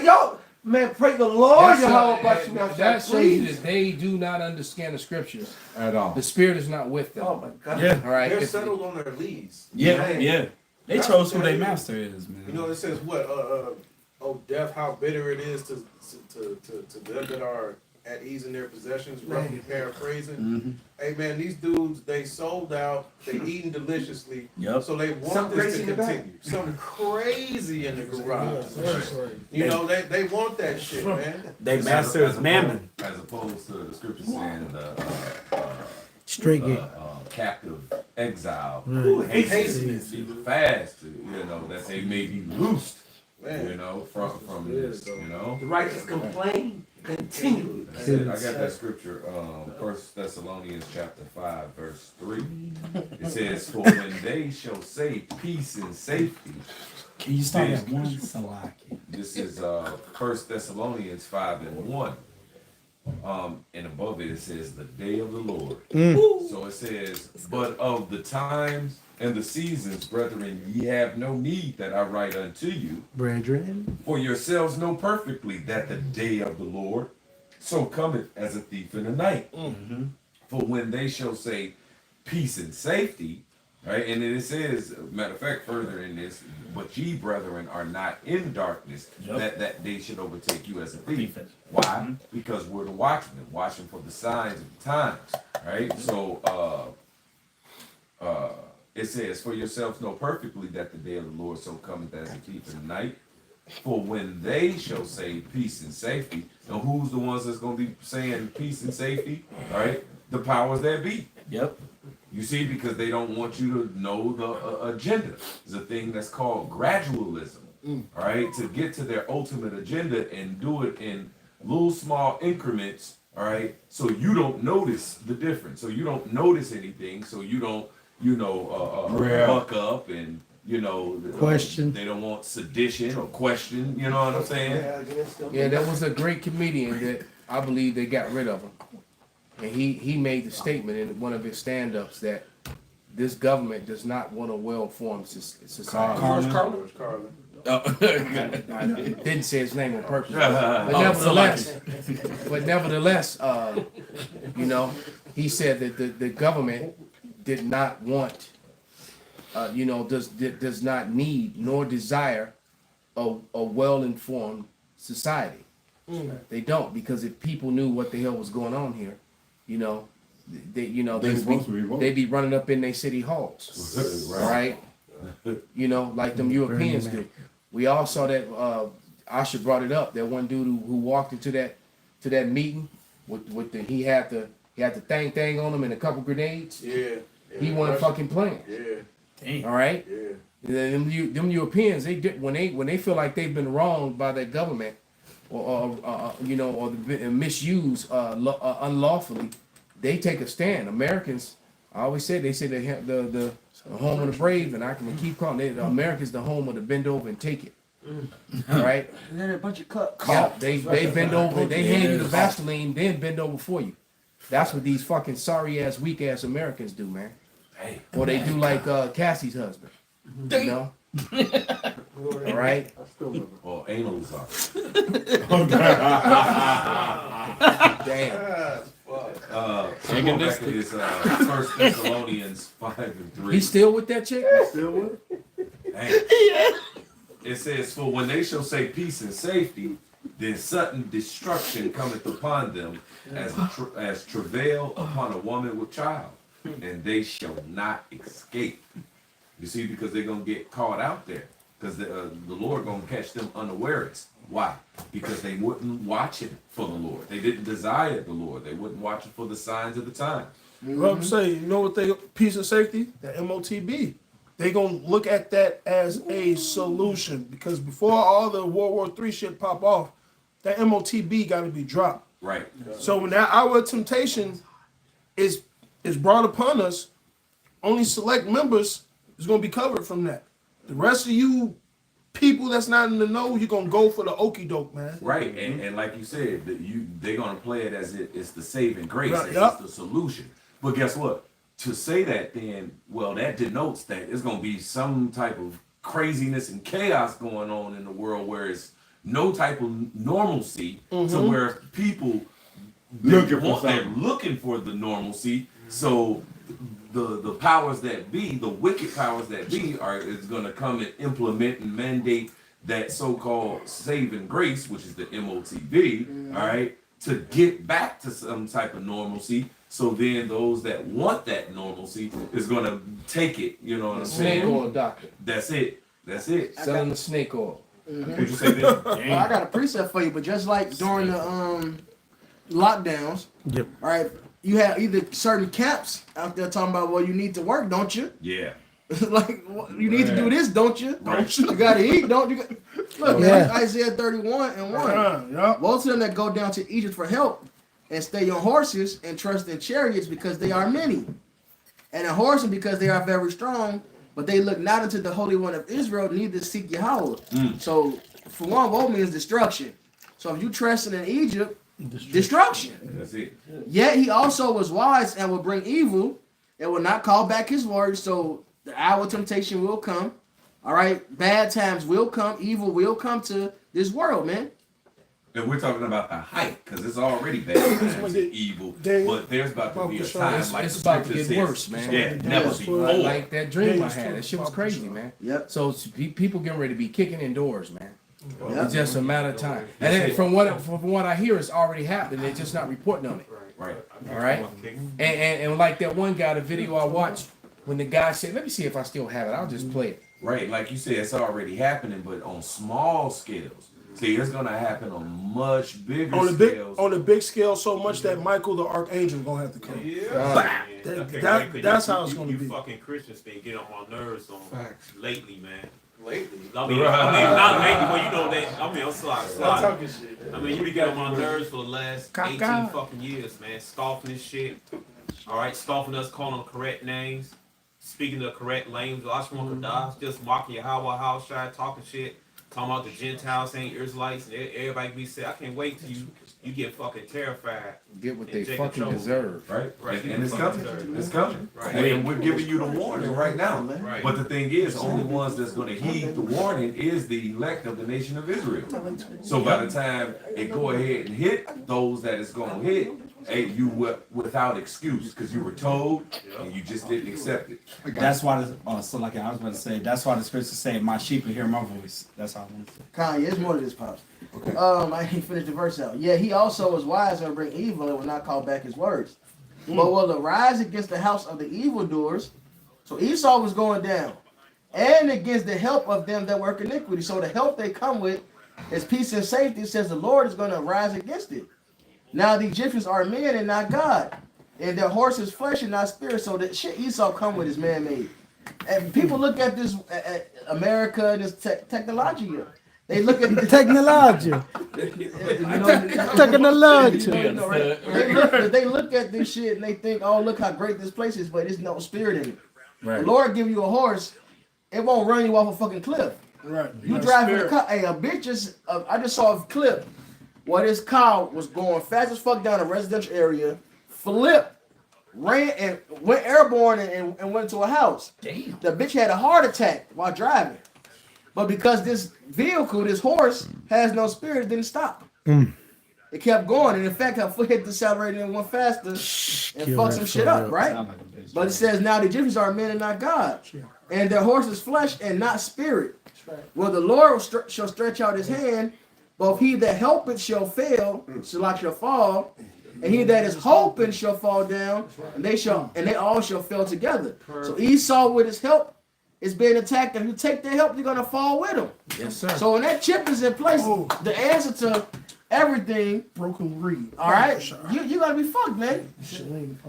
Speaker 1: Yo, Man, pray the Lord,
Speaker 3: That's
Speaker 1: Yahweh, about you now,
Speaker 3: that shows you
Speaker 1: please.
Speaker 3: that they do not understand the scriptures.
Speaker 11: At all.
Speaker 3: The spirit is not with them.
Speaker 1: Oh my God.
Speaker 5: Yeah,
Speaker 3: All right.
Speaker 7: They're
Speaker 3: If-
Speaker 7: settled on their leads.
Speaker 5: yeah. They
Speaker 7: That's
Speaker 5: chose who
Speaker 7: what
Speaker 5: their
Speaker 7: that is.
Speaker 5: master is, man.
Speaker 7: You know, it says what? Oh, death! How bitter it is to them that are at ease in their possessions. Roughly paraphrasing. Hey man, these dudes they sold out. They eating deliciously.
Speaker 5: Yep.
Speaker 7: So they want
Speaker 1: Something
Speaker 7: this
Speaker 1: crazy
Speaker 7: to
Speaker 1: in the back.
Speaker 7: continue. Something crazy in the garage.
Speaker 9: Seriously.
Speaker 7: You know, they want that shit, man.
Speaker 5: They master is mammon.
Speaker 10: As opposed to the scripture saying the
Speaker 2: Straight gate.
Speaker 10: captive exile.
Speaker 1: Ooh,
Speaker 10: Hasteneth even fast, you know, that they may be loosed,
Speaker 7: Man.
Speaker 10: you know, from this, you know.
Speaker 1: The righteous complain continually.
Speaker 10: I said, I got that scripture, 1 Thessalonians chapter 5, verse 3. It says, for when they shall say peace and safety,
Speaker 5: Can you start at one Salaki?
Speaker 10: this is 1 Thessalonians 5 and 1. And above it says the day of the Lord. So it says, but of the times and the seasons, brethren, ye have no need that I write unto you.
Speaker 2: Brethren.
Speaker 10: For yourselves know perfectly that the day of the Lord so cometh as a thief in the night. For when they shall say peace and safety, right? And then it says, matter of fact, further in this, but ye, brethren, are not in darkness, that they should overtake you as a thief. Why? Because we're the watchmen, watching for the signs of the times, right? So, it says, for yourselves know perfectly that the day of the Lord so cometh as a thief in the night. For when they shall say peace and safety, now who's the ones that's going to be saying peace and safety? All right, the powers that be.
Speaker 5: Yep.
Speaker 10: You see, because they don't want you to know the agenda. There's a thing that's called gradualism. All right, to get to their ultimate agenda and do it in little small increments. All right, so you don't notice the difference. So you don't notice anything. So you don't, buck up and.
Speaker 2: Question.
Speaker 10: They don't want sedition or question. You know what I'm saying?
Speaker 3: Yeah, there was a great comedian that I believe they got rid of him. And he made the statement in one of his stand-ups that this government does not want a well-formed society.
Speaker 7: Carlos Carlin.
Speaker 3: I didn't say his name on purpose. But nevertheless, he said that the government did not want, does not need nor desire a well-informed society. They don't, because if people knew what the hell was going on here, they'd be running up in their city halls, right? Like them Europeans do. We all saw that. Asha brought it up. That one dude who walked into that meeting with he had the thing on him and a couple grenades.
Speaker 7: Yeah.
Speaker 3: He wasn't fucking playing.
Speaker 7: Yeah.
Speaker 3: All right.
Speaker 7: Yeah.
Speaker 3: Them Europeans, when they feel like they've been wronged by their government, or misused unlawfully, they take a stand. Americans, I always say, they say the home of the brave, and I can keep calling it. America's the home of the bend over and take it. All right.
Speaker 4: And then a bunch of cuts.
Speaker 3: Yeah, they bend over. They hand you the Vaseline, then bend over for you. That's what these fucking sorry ass, weak ass Americans do, man. Or they do like Cassie's husband. You know. All right.
Speaker 10: Or anals are.
Speaker 3: Damn.
Speaker 10: So going back to this 1 Thessalonians 5 and 3.
Speaker 3: He's still with that chick?
Speaker 8: Still with it?
Speaker 10: It says, for when they shall say peace and safety, then sudden destruction cometh upon them as travail upon a woman with child, and they shall not escape. You see, because they're going to get caught out there, because the Lord going to catch them unawares. Why? Because they wouldn't watch it for the Lord. They didn't desire the Lord. They wouldn't watch it for the signs of the time.
Speaker 6: What I'm saying, you know what they peace and safety? The MOTB. They gonna look at that as a solution, because before all the World War III shit pop off, that MOTB got to be dropped.
Speaker 10: Right.
Speaker 6: So when that hour of temptation is brought upon us, only select members is gonna be covered from that. The rest of you people that's not in the know, you're gonna go for the okie doke, man.
Speaker 10: Right, and like you said, they're gonna play it as it's the saving grace,
Speaker 6: Right,
Speaker 10: as
Speaker 6: yep.
Speaker 10: it's the solution. But guess what? To say that, then, well, that denotes that it's gonna be some type of craziness and chaos going on in the world where it's no type of normalcy to where people they're looking for the normalcy. So the powers that be, the wicked powers that be, is going to come and implement and mandate that so-called saving grace, which is the MOTV, all right, to get back to some type of normalcy. So then those that want that normalcy is going to take it. You know what I'm saying?
Speaker 3: Snake oil doctor.
Speaker 10: That's it. That's it.
Speaker 3: Selling the snake oil.
Speaker 10: What'd you say, Ben?
Speaker 4: Well, I got a precept for you, but just like during the lockdowns,
Speaker 2: Yep.
Speaker 4: right? You have either certain camps out there talking about, well, you need to work, don't you?
Speaker 10: Yeah.
Speaker 4: Like, you need to do this, don't you?
Speaker 10: Right.
Speaker 4: You gotta eat, don't you? Look,
Speaker 2: Yeah.
Speaker 4: man, Isaiah 31 and 1.
Speaker 6: Yeah.
Speaker 4: Most of them that go down to Egypt for help and stay on horses and trust in chariots because they are many, and in horses because they are very strong, but they look not unto the Holy One of Israel, neither seek Yahweh. So, for one, woe means destruction. So if you trusting in Egypt, destruction.
Speaker 10: That's it.
Speaker 4: Yet he also was wise and will bring evil and will not call back his word. So the hour of temptation will come. All right, bad times will come. Evil will come to this world, man.
Speaker 10: And we're talking about the height, because it's already bad times and evil. But there's about to be a time like
Speaker 3: It's
Speaker 10: the
Speaker 3: about to
Speaker 10: scripture
Speaker 3: get
Speaker 10: says.
Speaker 3: worse, man.
Speaker 10: Yeah, never before.
Speaker 3: Like that dream I had. That shit was crazy, man.
Speaker 4: Yep.
Speaker 3: So people getting ready to be kicking indoors, man.
Speaker 4: Yep.
Speaker 3: It's just a matter of time. And then from what I hear, it's already happening. They're just not reporting on it.
Speaker 10: Right.
Speaker 3: All right. And like that one guy, the video I watched, when the guy said, "Let me see if I still have it. I'll just play it."
Speaker 10: Right, like you said, it's already happening, but on small scales. See, it's gonna happen on much bigger scales.
Speaker 6: On the big scale, so much that Michael the Archangel gonna have to come. That's how it's gonna be.
Speaker 12: You fucking Christians been getting on my nerves on lately, man.
Speaker 7: Lately.
Speaker 12: I mean, not lately, but you know that. I mean, I'm sorry. I mean, you be getting on my nerves for the last 18 fucking years, man. Scoffing this shit. All right, scoffing us, calling them correct names, speaking the correct language. Just mocking your house shy, talking shit, talking about the Gentiles ain't Israelites, and everybody be saying, I can't wait till you get fucking terrified.
Speaker 3: Get what they fucking deserve.
Speaker 10: Right,
Speaker 12: Right.
Speaker 10: and it's coming. It's coming.
Speaker 12: Right.
Speaker 10: And we're giving you the warning right now.
Speaker 12: Right.
Speaker 10: But the thing is, only ones that's going to heed the warning is the elect of the nation of Israel. So by the time it go ahead and hit those that it's going to hit, hey, you without excuse because you were told and you just didn't accept it.
Speaker 5: That's why, so like I was about to say, that's why the scriptures say, my sheep will hear my voice. That's all I want to say.
Speaker 4: Kanye, it's more to this, Pops. I ain't finished the verse out. Yeah, he also was wise and will bring evil and will not call back his words. But will arise against the house of the evildoers. So Esau was going down. And against the help of them that work iniquity. So the help they come with is peace and safety. It says the Lord is going to rise against it. Now the Egyptians are men and not God. And their horse is flesh and not spirit. So the shit Esau come with is man-made. And people look at this, at America, this technology. They look at the
Speaker 2: Technology. Technology.
Speaker 4: They look at this shit and they think, oh, look how great this place is, but there's no spirit in it.
Speaker 3: Right.
Speaker 4: The Lord give you a horse, it won't run you off a fucking cliff.
Speaker 6: Right.
Speaker 4: You driving a car. Hey, a bitch just, I just saw a clip where this car was going fast as fuck down a residential area, flipped, ran and went airborne and went into a house.
Speaker 3: Damn.
Speaker 4: The bitch had a heart attack while driving. But because this vehicle, this horse, has no spirit, it didn't stop. It kept going. And in fact, her foot hit the accelerator and went faster and fucked some shit up, right? But it says, now the Egyptians are men and not God. And their horse is flesh and not spirit. Well, the Lord shall stretch out his hand. Both he that helpeth shall fail, shall fall. And he that is hoping shall fall down. And they all shall fail together. So Esau with his help is being attacked, and if you take their help, you're gonna fall with them.
Speaker 3: Yes, sir.
Speaker 4: So when that chip is in place, the answer to everything,
Speaker 6: Broken reed.
Speaker 4: all right, you gotta be fucked, man.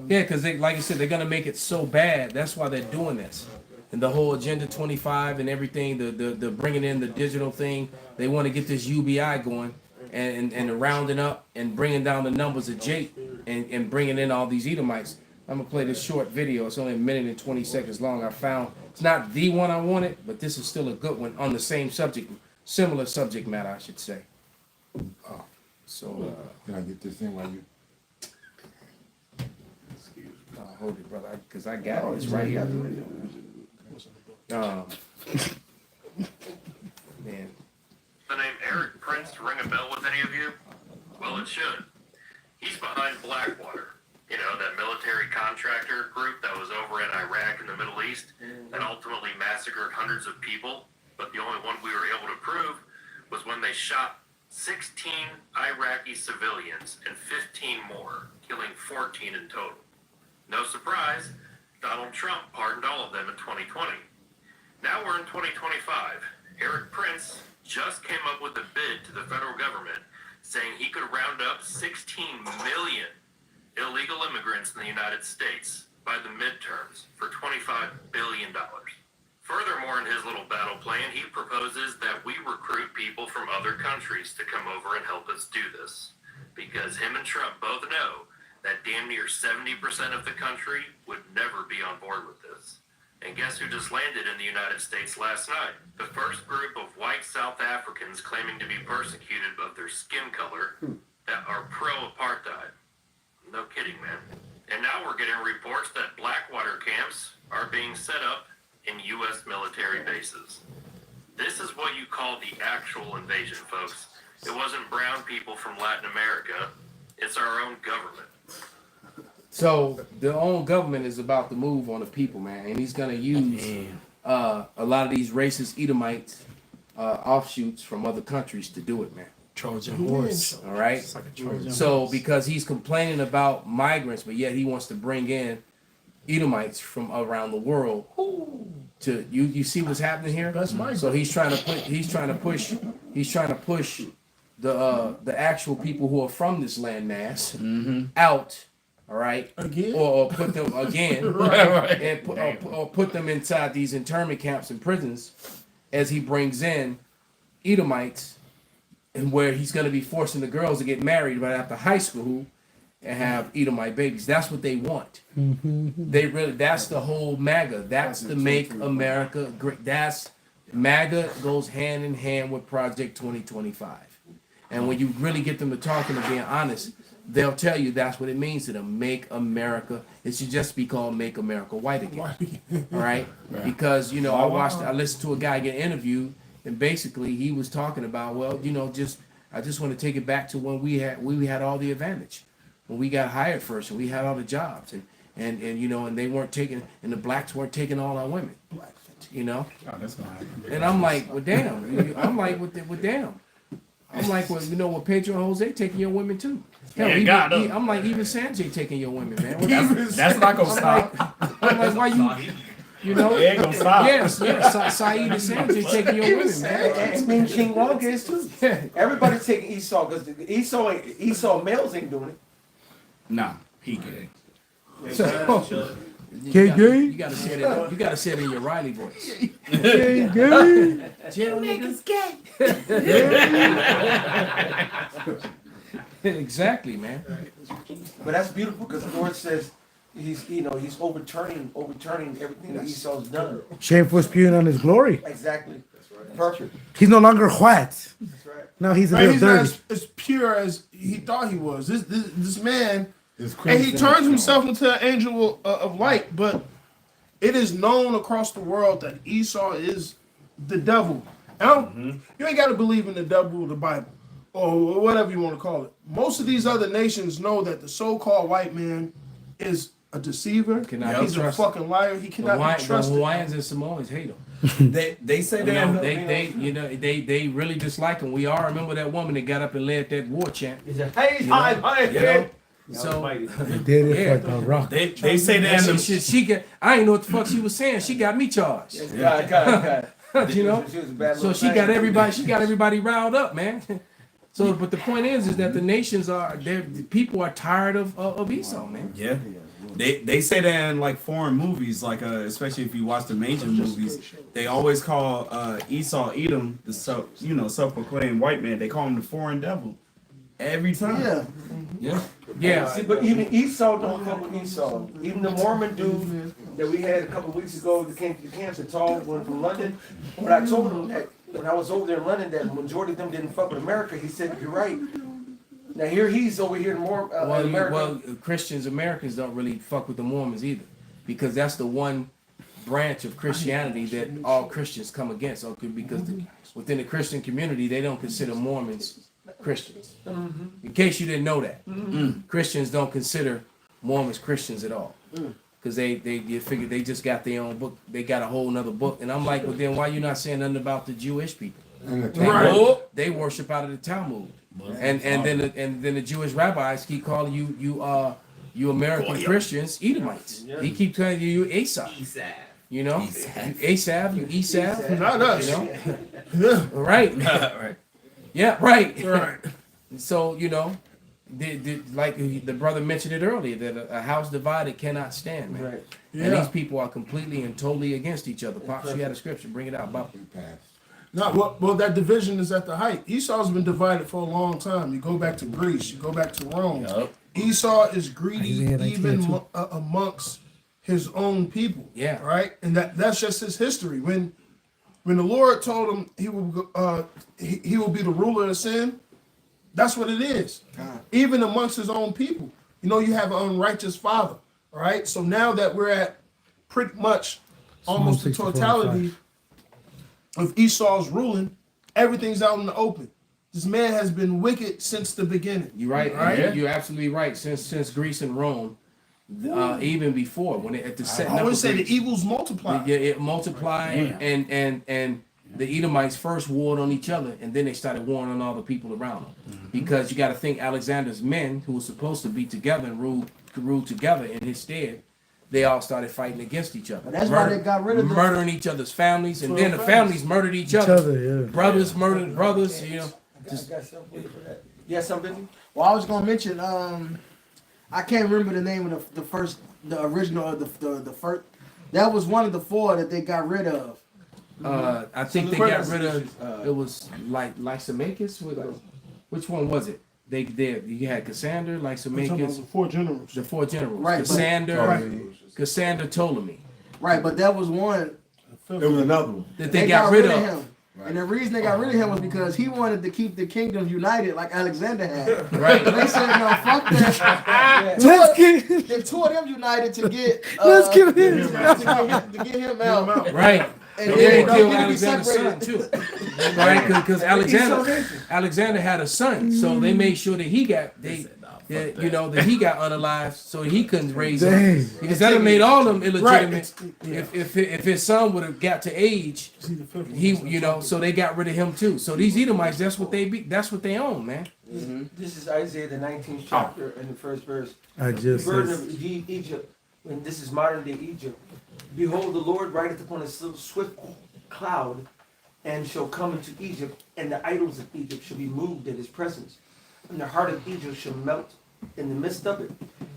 Speaker 3: Yeah, because they, like I said, they're gonna make it so bad. That's why they're doing this. And the whole Agenda 25 and everything, the bringing in the digital thing, they want to get this UBI going and the rounding up and bringing down the numbers of Jake and bringing in all these Edomites. I'm gonna play this short video. It's only 1 minute and 20 seconds long. I found it's not the one I wanted, but this is still a good one on the same subject, similar subject matter, I should say. So
Speaker 11: Can I get this in while you?
Speaker 3: hold it, brother, because I got it. It's right here. Man.
Speaker 13: The name Eric Prince ring a bell with any of you? Well, it should. He's behind Blackwater. You know, that military contractor group that was over in Iraq and the Middle East that ultimately massacred hundreds of people. But the only one we were able to prove was when they shot 16 Iraqi civilians and 15 more, killing 14 in total. No surprise, Donald Trump pardoned all of them in 2020. Now we're in 2025. Eric Prince just came up with a bid to the federal government saying he could round up 16 million illegal immigrants in the United States by the midterms for $25 billion. Furthermore, in his little battle plan, he proposes that we recruit people from other countries to come over and help us do this. Because him and Trump both know that damn near 70% of the country would never be on board with this. And guess who just landed in the United States last night? The first group of white South Africans claiming to be persecuted of their skin color that are pro-apartheid. No kidding, man. And now we're getting reports that Blackwater camps are being set up in U.S. military bases. This is what you call the actual invasion, folks. It wasn't brown people from Latin America. It's our own government.
Speaker 3: So the own government is about to move on the people, man, and he's gonna use a lot of these racist Edomites, offshoots from other countries to do it, man.
Speaker 2: Trojan horse.
Speaker 3: All right.
Speaker 2: It's like a Trojan
Speaker 3: So
Speaker 2: horse.
Speaker 3: because he's complaining about migrants, but yet he wants to bring in Edomites from around the world to you see what's happening here. So he's trying to push the actual people who are from this landmass out. All right,
Speaker 6: Again?
Speaker 3: or put them again,
Speaker 6: Right.
Speaker 3: and or put them inside these internment camps and prisons, as he brings in Edomites, and where he's going to be forcing the girls to get married right after high school and have Edomite babies. That's what they want. That's the whole MAGA. That's the Make America Great. That's MAGA goes hand in hand with Project 2025. And when you really get them to talking and being honest, they'll tell you that's what it means to them. Make America. It should just be called Make America White Again. All right? Because, you know, I listened to a guy get interviewed, and basically he was talking about, well, you know, I just want to take it back to when we had all the advantage. When we got hired first and we had all the jobs and you know, and they weren't taking, and the blacks weren't taking all our women. You know?
Speaker 5: Oh, that's not happening.
Speaker 3: And I'm like, well, damn. I'm like, well, damn. I'm like, well, you know what, Pedro and Jose taking your women too. Hell, I'm like, even Sanjay taking your women, man.
Speaker 5: That's not gonna stop.
Speaker 3: I'm like, why you know?
Speaker 5: It ain't gonna stop.
Speaker 3: Yes, Saeed and Sanjay taking your women, man.
Speaker 1: And Mean King Long is too. Everybody's taking Esau because Esau males ain't doing it.
Speaker 5: Nah, he gay.
Speaker 3: So,
Speaker 2: Gay.
Speaker 3: you gotta say that. You gotta say it in your Riley voice.
Speaker 2: Gay.
Speaker 3: Jail niggas gay. Exactly, man.
Speaker 1: But that's beautiful because the Lord says he's overturning everything that Esau's done.
Speaker 2: Shameful spewing on his glory.
Speaker 1: Exactly. Perfect.
Speaker 2: He's no longer white.
Speaker 1: That's right.
Speaker 2: No, he's a
Speaker 6: Right,
Speaker 2: little
Speaker 6: he's not
Speaker 2: dirty.
Speaker 6: as pure as he thought he was. This man,
Speaker 11: It's
Speaker 6: and he
Speaker 11: crimson.
Speaker 6: turns himself into an angel of light. But it is known across the world that Esau is the devil. You ain't got to believe in the devil or the Bible or whatever you want to call it. Most of these other nations know that the so-called white man is a deceiver.
Speaker 3: Cannot be
Speaker 6: He's a
Speaker 3: trusted.
Speaker 6: fucking liar. He
Speaker 3: The
Speaker 6: cannot be
Speaker 3: The
Speaker 6: trusted.
Speaker 3: Hawaiians and Samoans hate him.
Speaker 5: They say
Speaker 3: You
Speaker 5: that.
Speaker 3: know, they really dislike him. We all remember that woman that got up and led that war chant.
Speaker 1: He said, hey, hi,
Speaker 3: You know? So
Speaker 2: They did it
Speaker 3: Yeah.
Speaker 2: for the rock.
Speaker 5: They say that. in the-
Speaker 3: she got. I didn't know what the fuck she was saying. She got me charged.
Speaker 1: God.
Speaker 3: You know.
Speaker 1: She was a bad
Speaker 3: So
Speaker 1: little
Speaker 3: she
Speaker 1: thing.
Speaker 3: got everybody. She got everybody riled up, man. So, but the point is that the nations the people are tired of Esau, man.
Speaker 5: Yeah. They say that in like foreign movies, like especially if you watch the major movies, they always call Esau Edom the self-proclaimed white man. They call him the foreign devil every time.
Speaker 3: Yeah.
Speaker 1: See, but even Esau don't fuck with Esau. Even the Mormon dude that we had a couple of weeks ago that came to the camp, the tall one from London, when I told him that when I was over there in London that the majority of them didn't fuck with America, he said, you're right. Now here he's over here in America.
Speaker 3: Americans don't really fuck with the Mormons either, because that's the one branch of Christianity that all Christians come against. Okay, because within the Christian community, they don't consider Mormons Christians. In case you didn't know that, Christians don't consider Mormons Christians at all, because you figure they just got their own book. They got a whole nother book, and I'm like, well, then why you not saying nothing about the Jewish people? They worship out of the Talmud, and then the Jewish rabbis keep calling you American Christians Edomites. He keeps calling you Esau. You know, Asaph, you Esau.
Speaker 6: Not us.
Speaker 3: You know, right?
Speaker 5: Right.
Speaker 3: Yeah, right.
Speaker 6: Right.
Speaker 3: So you know, like the brother mentioned it earlier, that a house divided cannot stand, man.
Speaker 1: Right.
Speaker 3: And
Speaker 6: Yeah.
Speaker 3: these people are completely and totally against each other. Pops, you had a scripture, bring it out, Bob.
Speaker 6: No, well, that division is at the height. Esau's been divided for a long time. You go back to Greece, you go back to Rome.
Speaker 3: Yup.
Speaker 6: Esau is greedy
Speaker 2: Isaiah 19
Speaker 6: even
Speaker 2: too.
Speaker 6: amongst his own people.
Speaker 3: Yeah.
Speaker 6: Right? And that's just his history. When the Lord told him he will be the ruler of sin, that's what it is. Even amongst his own people. You know, you have an unrighteous father. All right? So now that we're at pretty much almost the
Speaker 2: 64 and
Speaker 6: totality of Esau's ruling, everything's out in the open. This man has been wicked since the beginning.
Speaker 3: You're right.
Speaker 6: Right?
Speaker 3: You're absolutely right. Since Greece and Rome, even before when at the
Speaker 6: I
Speaker 3: setting up
Speaker 6: always
Speaker 3: of
Speaker 6: say the
Speaker 3: Greece,
Speaker 6: evils multiply.
Speaker 3: yeah, it multiplied, and the Edomites first warred on each other, and then they started warring on all the people around them. Because you got to think Alexander's men, who were supposed to be together and rule together in his stead, they all started fighting against each other.
Speaker 4: But that's why they got rid of the-
Speaker 3: murdering each other's families, and then the families murdered each other.
Speaker 2: yeah.
Speaker 3: Brothers murdered brothers. You know,
Speaker 1: I got something for that. Yeah, something.
Speaker 4: Well, I was gonna mention. I can't remember the name of the original, the first. That was one of the four that they got rid of.
Speaker 3: I think they got rid of. It was like Lysimachus. Which one was it? You had Cassander,
Speaker 6: I'm talking about
Speaker 3: Lysimachus,
Speaker 6: the four generals.
Speaker 3: the four generals.
Speaker 4: Right, but-
Speaker 3: Cassander, Ptolemy.
Speaker 4: Right, but that was one
Speaker 11: There was another one.
Speaker 3: That they got rid of.
Speaker 4: him. And the reason they got rid of him was because he wanted to keep the kingdom united like Alexander had.
Speaker 3: Right.
Speaker 4: They said, no, fuck that.
Speaker 2: Let's get
Speaker 4: The two of them united to get
Speaker 2: let's get him.
Speaker 4: to get him out.
Speaker 3: Right.
Speaker 4: And
Speaker 3: And then
Speaker 4: then
Speaker 3: they killed
Speaker 4: he
Speaker 3: Alexander's son
Speaker 4: separated.
Speaker 3: too. Right? Because Alexander had a son, so they made sure that he got that he got unalived, so he couldn't raise him. Because that would made all them illegitimate. If his son would have got to age, so they got rid of him too. So these Edomites, that's what they own, man.
Speaker 1: This is Isaiah the 19th chapter and the first verse.
Speaker 2: I just
Speaker 1: The burden
Speaker 2: said,
Speaker 1: of Egypt, and this is modern day Egypt. Behold, the Lord rideth upon a swift cloud, and shall come into Egypt, and the idols of Egypt shall be moved at his presence. And the heart of Egypt shall melt in the midst of it.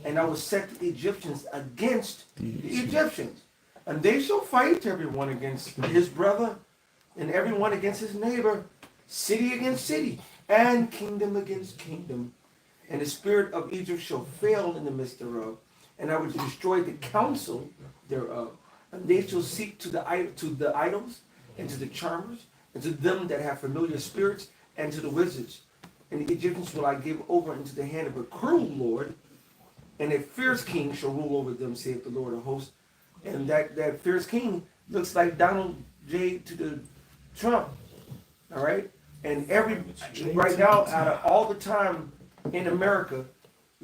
Speaker 1: And I will set the Egyptians against the Egyptians. And they shall fight everyone against his brother, and everyone against his neighbor, city against city, and kingdom against kingdom. And the spirit of Egypt shall fail in the midst thereof, and I will destroy the counsel thereof. And they shall seek to the idols, and to the charmers, and to them that have familiar spirits, and to the wizards. And the Egyptians will I give over into the hand of a cruel Lord, and a fierce king shall rule over them, saith the Lord of hosts. And that fierce king looks like Donald J. to the Trump. All right? And right now, out of all the time in America,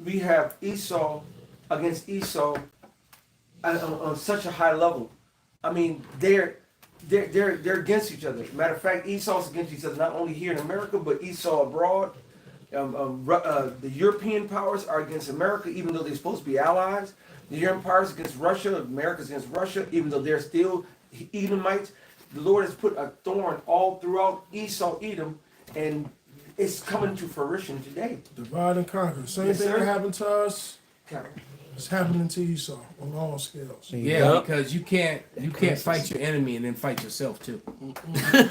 Speaker 1: we have Esau against Esau on such a high level. I mean, they're against each other. Matter of fact, Esau's against each other, not only here in America, but Esau abroad. The European powers are against America, even though they're supposed to be allies. The European powers against Russia, America's against Russia, even though they're still Edomites. The Lord has put a thorn all throughout Esau, Edom, and it's coming to fruition today.
Speaker 6: Divide and conquer. Same
Speaker 1: Yes,
Speaker 6: thing
Speaker 1: sir.
Speaker 6: that happened to us. It's happening to Esau on all scales.
Speaker 3: Yeah, because you can't fight your enemy and then fight yourself too.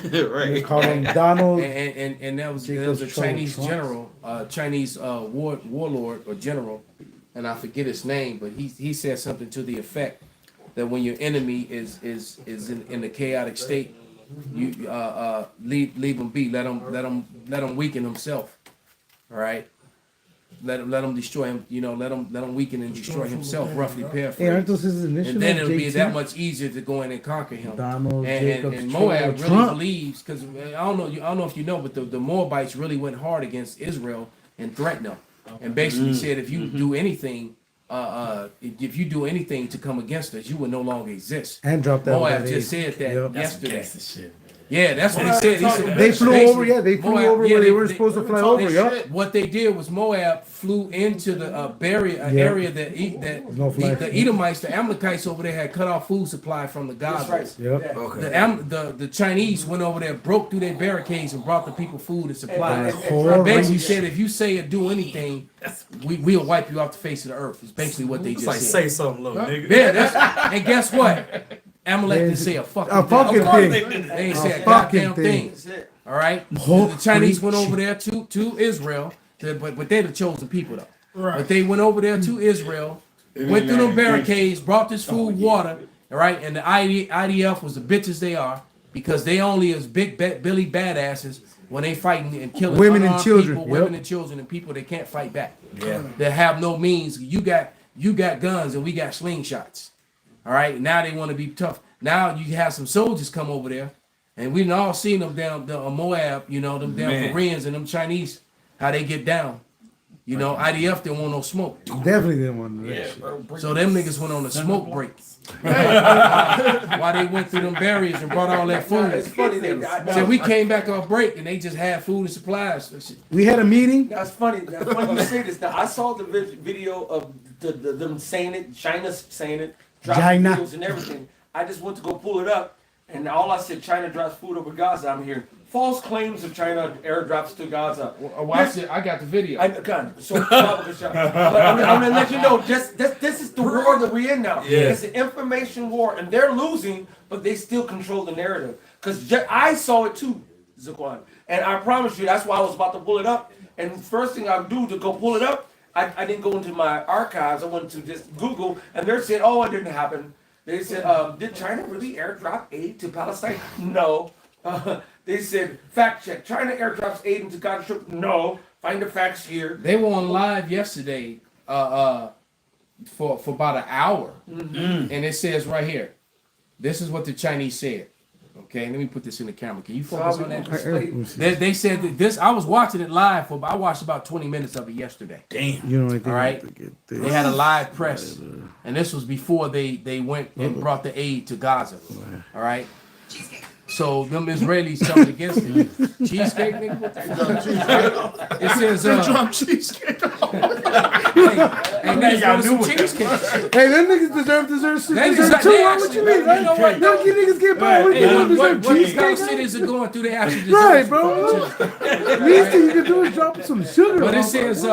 Speaker 2: they call him Donald.
Speaker 3: And there was a Chinese general, Chinese warlord or general, and I forget his name, but he said something to the effect that when your enemy is in the chaotic state, you leave him be, let him weaken himself, all right? let him destroy him. You know, let him weaken and destroy himself. Roughly
Speaker 2: Hey,
Speaker 3: paraphrased.
Speaker 2: aren't those his initials?
Speaker 3: And then it'll be
Speaker 2: JT?
Speaker 3: that much easier to go in and conquer him.
Speaker 2: Donald
Speaker 3: And
Speaker 2: Jacobs
Speaker 3: Moab really
Speaker 2: Trump.
Speaker 3: believes, because I don't know if you know, but the Moabites really went hard against Israel and threatened them, and basically said if you do anything, if you do anything to come against us, you will no longer exist.
Speaker 2: And dropped that.
Speaker 3: Moab
Speaker 2: that
Speaker 3: just
Speaker 2: age.
Speaker 3: said that
Speaker 2: Yep.
Speaker 3: yesterday. Yeah, that's what he said. He said
Speaker 2: They flew
Speaker 3: basically,
Speaker 2: over. Yeah, they flew
Speaker 3: Moab-
Speaker 2: over
Speaker 3: yeah,
Speaker 2: where they were supposed to fly over.
Speaker 3: they-
Speaker 2: Yep.
Speaker 3: What they did was Moab flew into the
Speaker 2: Yeah.
Speaker 3: area that
Speaker 2: No flight.
Speaker 3: the Edomites, the Amalekites over there had cut off food supply from the Gazans.
Speaker 2: Yep.
Speaker 3: The Chinese went over there, broke through their barricades, and brought the people food and supplies.
Speaker 2: And
Speaker 3: Basically said, if you say or do anything, we'll wipe you off the face of the earth. Is basically what they
Speaker 5: It's
Speaker 3: just
Speaker 5: like
Speaker 3: said.
Speaker 5: say something, little nigga.
Speaker 3: Yeah, and guess what? Amalek didn't say a fucking
Speaker 2: A fucking
Speaker 3: thing.
Speaker 2: thing.
Speaker 3: They ain't
Speaker 2: A
Speaker 3: say a
Speaker 2: fucking
Speaker 3: goddamn
Speaker 2: thing.
Speaker 3: thing. All right.
Speaker 2: Oh,
Speaker 3: The Chinese went
Speaker 2: preach.
Speaker 3: over there to Israel, but they're the chosen people though.
Speaker 6: Right.
Speaker 3: But they went over there to Israel, went through them barricades, brought this food, water, all right. And the IDF was the bitches they are, because they only as big Billy badasses when they fighting and killing
Speaker 2: Women and
Speaker 3: unarmed
Speaker 2: children,
Speaker 3: people,
Speaker 2: yep.
Speaker 3: women and children, and people that can't fight back. Yeah. That have no means. You got guns and we got slingshots. All right. Now they want to be tough. Now you have some soldiers come over there, and we've all seen them down the Moab, you know, them damn Koreans and them Chinese, how they get down. You know, IDF didn't want no smoke.
Speaker 2: Definitely didn't want to do that shit.
Speaker 3: So them niggas went on a smoke break. While they went through them barriers and brought all that food.
Speaker 1: It's funny that
Speaker 3: So we came back off break and they just had food and supplies.
Speaker 2: We had a meeting.
Speaker 1: That's funny. That's funny you say this. Now I saw the video of them saying it, China saying it, dropping
Speaker 2: China.
Speaker 1: videos and everything. I just went to go pull it up, and all I said, China drops food over Gaza. I'm hearing false claims of China airdrops to Gaza.
Speaker 3: Watch it. I got the video.
Speaker 1: So I'm gonna let you know. This is the war that we're in now.
Speaker 5: Yeah.
Speaker 1: It's an information war, and they're losing, but they still control the narrative. Because I saw it too, Zaquan, and I promise you, that's why I was about to pull it up. And first thing I do to go pull it up, I didn't go into my archives. I went to just Google, and they said, "Oh, it didn't happen." They said, "Did China really airdrop aid to Palestine?" No. They said, "Fact check: China airdrops aid into Gaza Strip." No. Find the facts here.
Speaker 3: They were on live yesterday for about an hour. And it says right here, this is what the Chinese said. Okay, let me put this in the camera. Can you focus on that? They said that this, I was watching it live I watched about 20 minutes of it yesterday.
Speaker 5: Damn.
Speaker 2: You know anything?
Speaker 3: All right. They had a live press. And this was before they went and brought the aid to Gaza. All right. So them Israelis coming against it. Cheesecake, nigga? What the fuck? It says,
Speaker 6: Drop cheesecake.
Speaker 3: and that's got some cheesecake.
Speaker 2: Hey, them niggas deserve
Speaker 3: They
Speaker 2: deserve too. What you mean?
Speaker 3: You know what?
Speaker 2: Don't you niggas get by? What you
Speaker 3: What
Speaker 2: deserve
Speaker 3: these kind of
Speaker 2: cheesecake?
Speaker 3: cities are going through, they actually deserve
Speaker 2: Right,
Speaker 3: some
Speaker 2: bro.
Speaker 3: fucking cheesecake.
Speaker 2: Least thing you can do is drop some sugar.
Speaker 3: But it
Speaker 2: on
Speaker 3: says,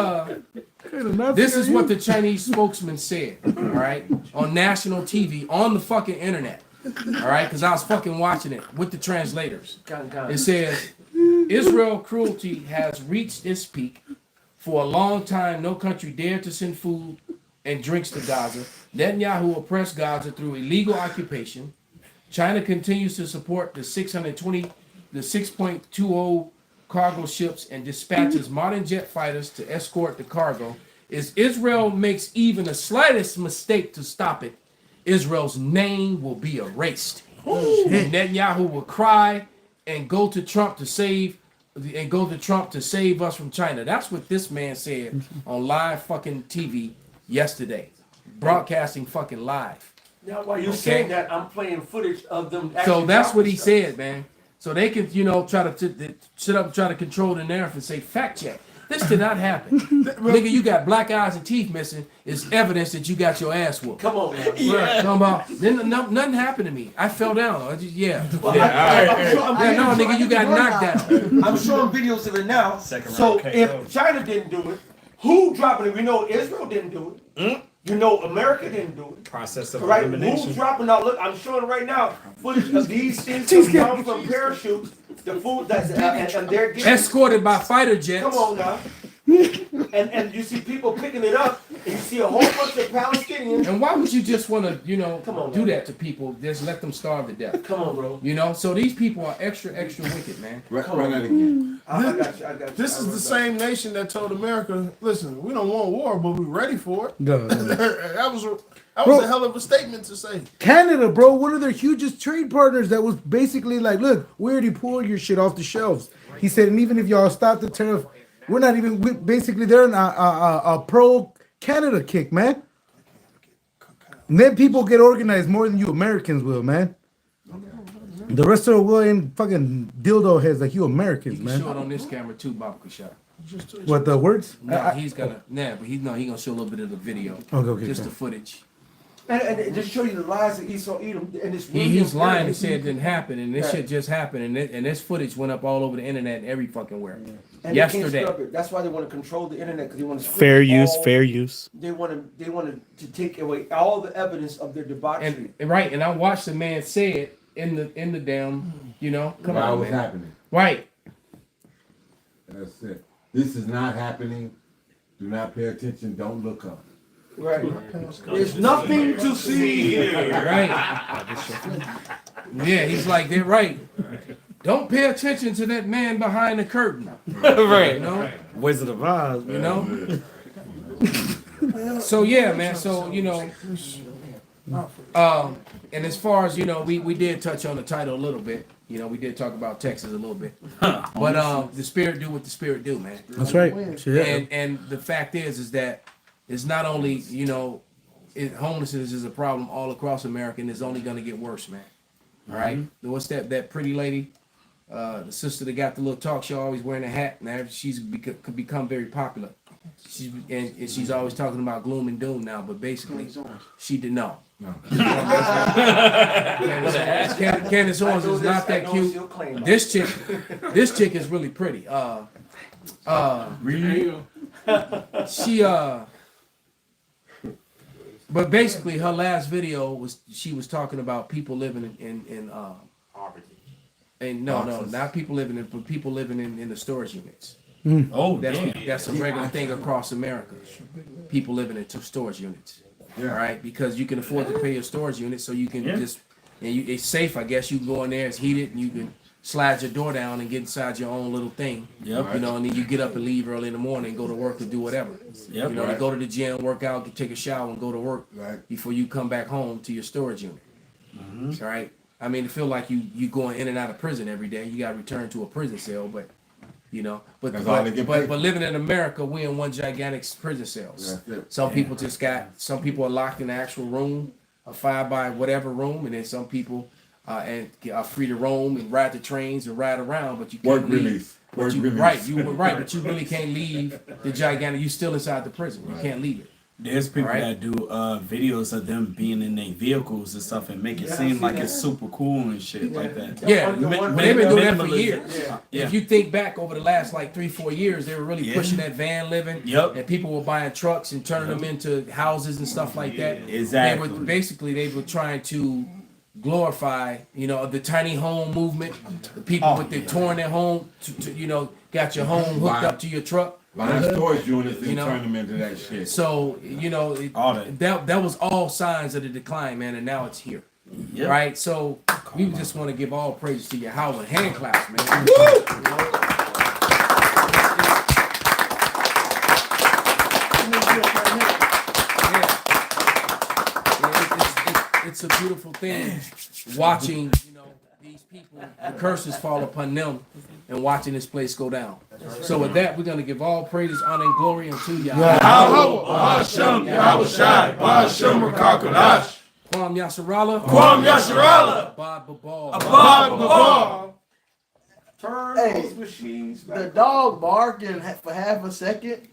Speaker 3: this is what the Chinese spokesman said, all right, on national TV, on the fucking internet, all right, because I was fucking watching it with the translators. It says, Israel cruelty has reached its peak. For a long time, no country dared to send food and drinks to Gaza. Netanyahu oppressed Gaza through illegal occupation. China continues to support the 6.20 cargo ships and dispatches modern jet fighters to escort the cargo. If Israel makes even the slightest mistake to stop it, Israel's name will be erased. And Netanyahu will cry and go to Trump to save us from China. That's what this man said on live fucking TV yesterday, broadcasting fucking live.
Speaker 1: Now, while you're saying that, I'm playing footage of them.
Speaker 3: So that's what he said, man. So they can, try to sit up and try to control the narrative and say, fact check. This did not happen. Nigga, you got black eyes and teeth missing. It's evidence that you got your ass whooped.
Speaker 1: Come on, man.
Speaker 3: Yeah. Talking about, then nothing happened to me. I fell down.
Speaker 1: I'm
Speaker 3: nigga, you got knocked down.
Speaker 1: I'm showing videos of it now. So if China didn't do it, who dropping it? We know Israel didn't do it. You know America didn't do it.
Speaker 5: Process of
Speaker 1: Right?
Speaker 5: elimination.
Speaker 1: Who's dropping out? Look, I'm showing right now footage of these things that come from parachutes. The food that's and they're getting
Speaker 3: Escorted by fighter jets.
Speaker 1: Come on now. And you see people picking it up, and you see a whole bunch of Palestinians.
Speaker 3: And why would you just want to,
Speaker 1: Come on,
Speaker 3: do
Speaker 1: man.
Speaker 3: that to people? Just let them starve to death.
Speaker 1: Come on, bro.
Speaker 3: So these people are extra wicked, man.
Speaker 11: Run that again.
Speaker 1: I got you.
Speaker 6: This is the same nation that told America, "Listen, we don't want war, but we're ready for it."
Speaker 2: No.
Speaker 6: that was
Speaker 2: Bro.
Speaker 6: a hell of a statement to say.
Speaker 2: Canada, bro, one of their hugest trade partners that was basically like, look, we already pulled your shit off the shelves. He said, and even if y'all stop the tariff, we're not even, basically they're in a pro-Canada kick, man. And then people get organized more than you Americans will, man. The rest of the world ain't fucking dildo heads like you Americans,
Speaker 3: You can show it
Speaker 2: man.
Speaker 3: on this camera too, Baba Kashad.
Speaker 2: What, the words?
Speaker 3: No, he's gonna, but he's gonna show a little bit of the video.
Speaker 2: Okay,
Speaker 3: Just
Speaker 2: okay.
Speaker 3: the footage.
Speaker 1: And it just show you the lies of Esau Edom, and it's really
Speaker 3: He's lying
Speaker 1: important.
Speaker 3: and said it didn't happen, and this
Speaker 1: Right.
Speaker 3: shit just happened, and this footage went up all over the internet and every fucking where.
Speaker 1: And they
Speaker 3: Yesterday.
Speaker 1: can't scrub it. That's why they want to control the internet, because they want to
Speaker 14: Fair use, fair use.
Speaker 1: They want to take away all the evidence of their debauchery.
Speaker 3: And right, and I watched the man say it in the damn, come
Speaker 11: Why
Speaker 3: on,
Speaker 11: was
Speaker 3: man.
Speaker 11: happening?
Speaker 3: Right.
Speaker 11: That's it. This is not happening. Do not pay attention. Don't look up.
Speaker 1: Right. There's nothing to see here.
Speaker 3: Right. Yeah, he's like, they're right. Don't pay attention to that man behind the curtain.
Speaker 14: Right.
Speaker 3: Wizard of Oz, So yeah, man. So and as far as we did touch on the title a little bit. We did talk about Texas a little bit, but the spirit do what the spirit do, man.
Speaker 2: That's right. Shit.
Speaker 3: And the fact is that it's not only homelessness is a problem all across America, and it's only going to get worse, man. All right. What's that pretty lady, the sister that got the little talk show, always wearing a hat? Now she's become very popular. She's always talking about gloom and doom now, but basically she did no. Candace Owens is not that cute. This chick is really pretty. But basically her last video she was talking about people living in
Speaker 12: Poverty.
Speaker 3: and not people living but people living in the storage units.
Speaker 5: Oh,
Speaker 3: That's a regular thing across America. People living in storage units.
Speaker 11: Yeah.
Speaker 3: Right? Because you can afford to pay a storage unit, so you can it's safe, I guess. You can go in there, it's heated, and you can slide your door down and get inside your own little thing.
Speaker 5: Yep.
Speaker 3: And then you get up and leave early in the morning and go to work or do whatever.
Speaker 5: Yep.
Speaker 3: You go to the gym, work out, take a shower, and go to work before you come back home to your storage unit. All right? I mean, it feel like you going in and out of prison every day. You got to return to a prison cell, but but living in America, we in one gigantic prison cells. Some people are locked in the actual room, a 5 by whatever room, and then some people are free to roam and ride the trains and ride around, but you can't leave. But you really can't leave the gigantic. You still inside the prison. You can't leave it.
Speaker 5: There's people that do videos of them being in their vehicles and stuff and make it seem like it's super cool and shit like that.
Speaker 3: Yeah, they've been doing that for years. If you think back over the last 3-4 years, they were really pushing that van living.
Speaker 5: Yep.
Speaker 3: And people were buying trucks and turning them into houses and stuff like that.
Speaker 5: Exactly.
Speaker 3: They were trying to glorify, the tiny home movement. The people with touring their home, got your home hooked up to your truck.
Speaker 11: Buying storage units and turn them into that shit.
Speaker 3: So, that was all signs of the decline, man, and now it's here. Yep. Right? So, we just want to give all praise to Yahweh. Hand claps, man. It's a beautiful thing watching, these people, the curses fall upon them, and watching this place go down. So with that, we're going to give all praises, honor, and glory unto Yahweh.
Speaker 8: Kwam
Speaker 3: Kwam Yasharallah.
Speaker 8: Kwam Yasharallah.
Speaker 3: Abad Babal.
Speaker 8: Abad Babal.
Speaker 1: Turn
Speaker 4: Hey,
Speaker 1: those machines back.
Speaker 4: The dog barking for half a second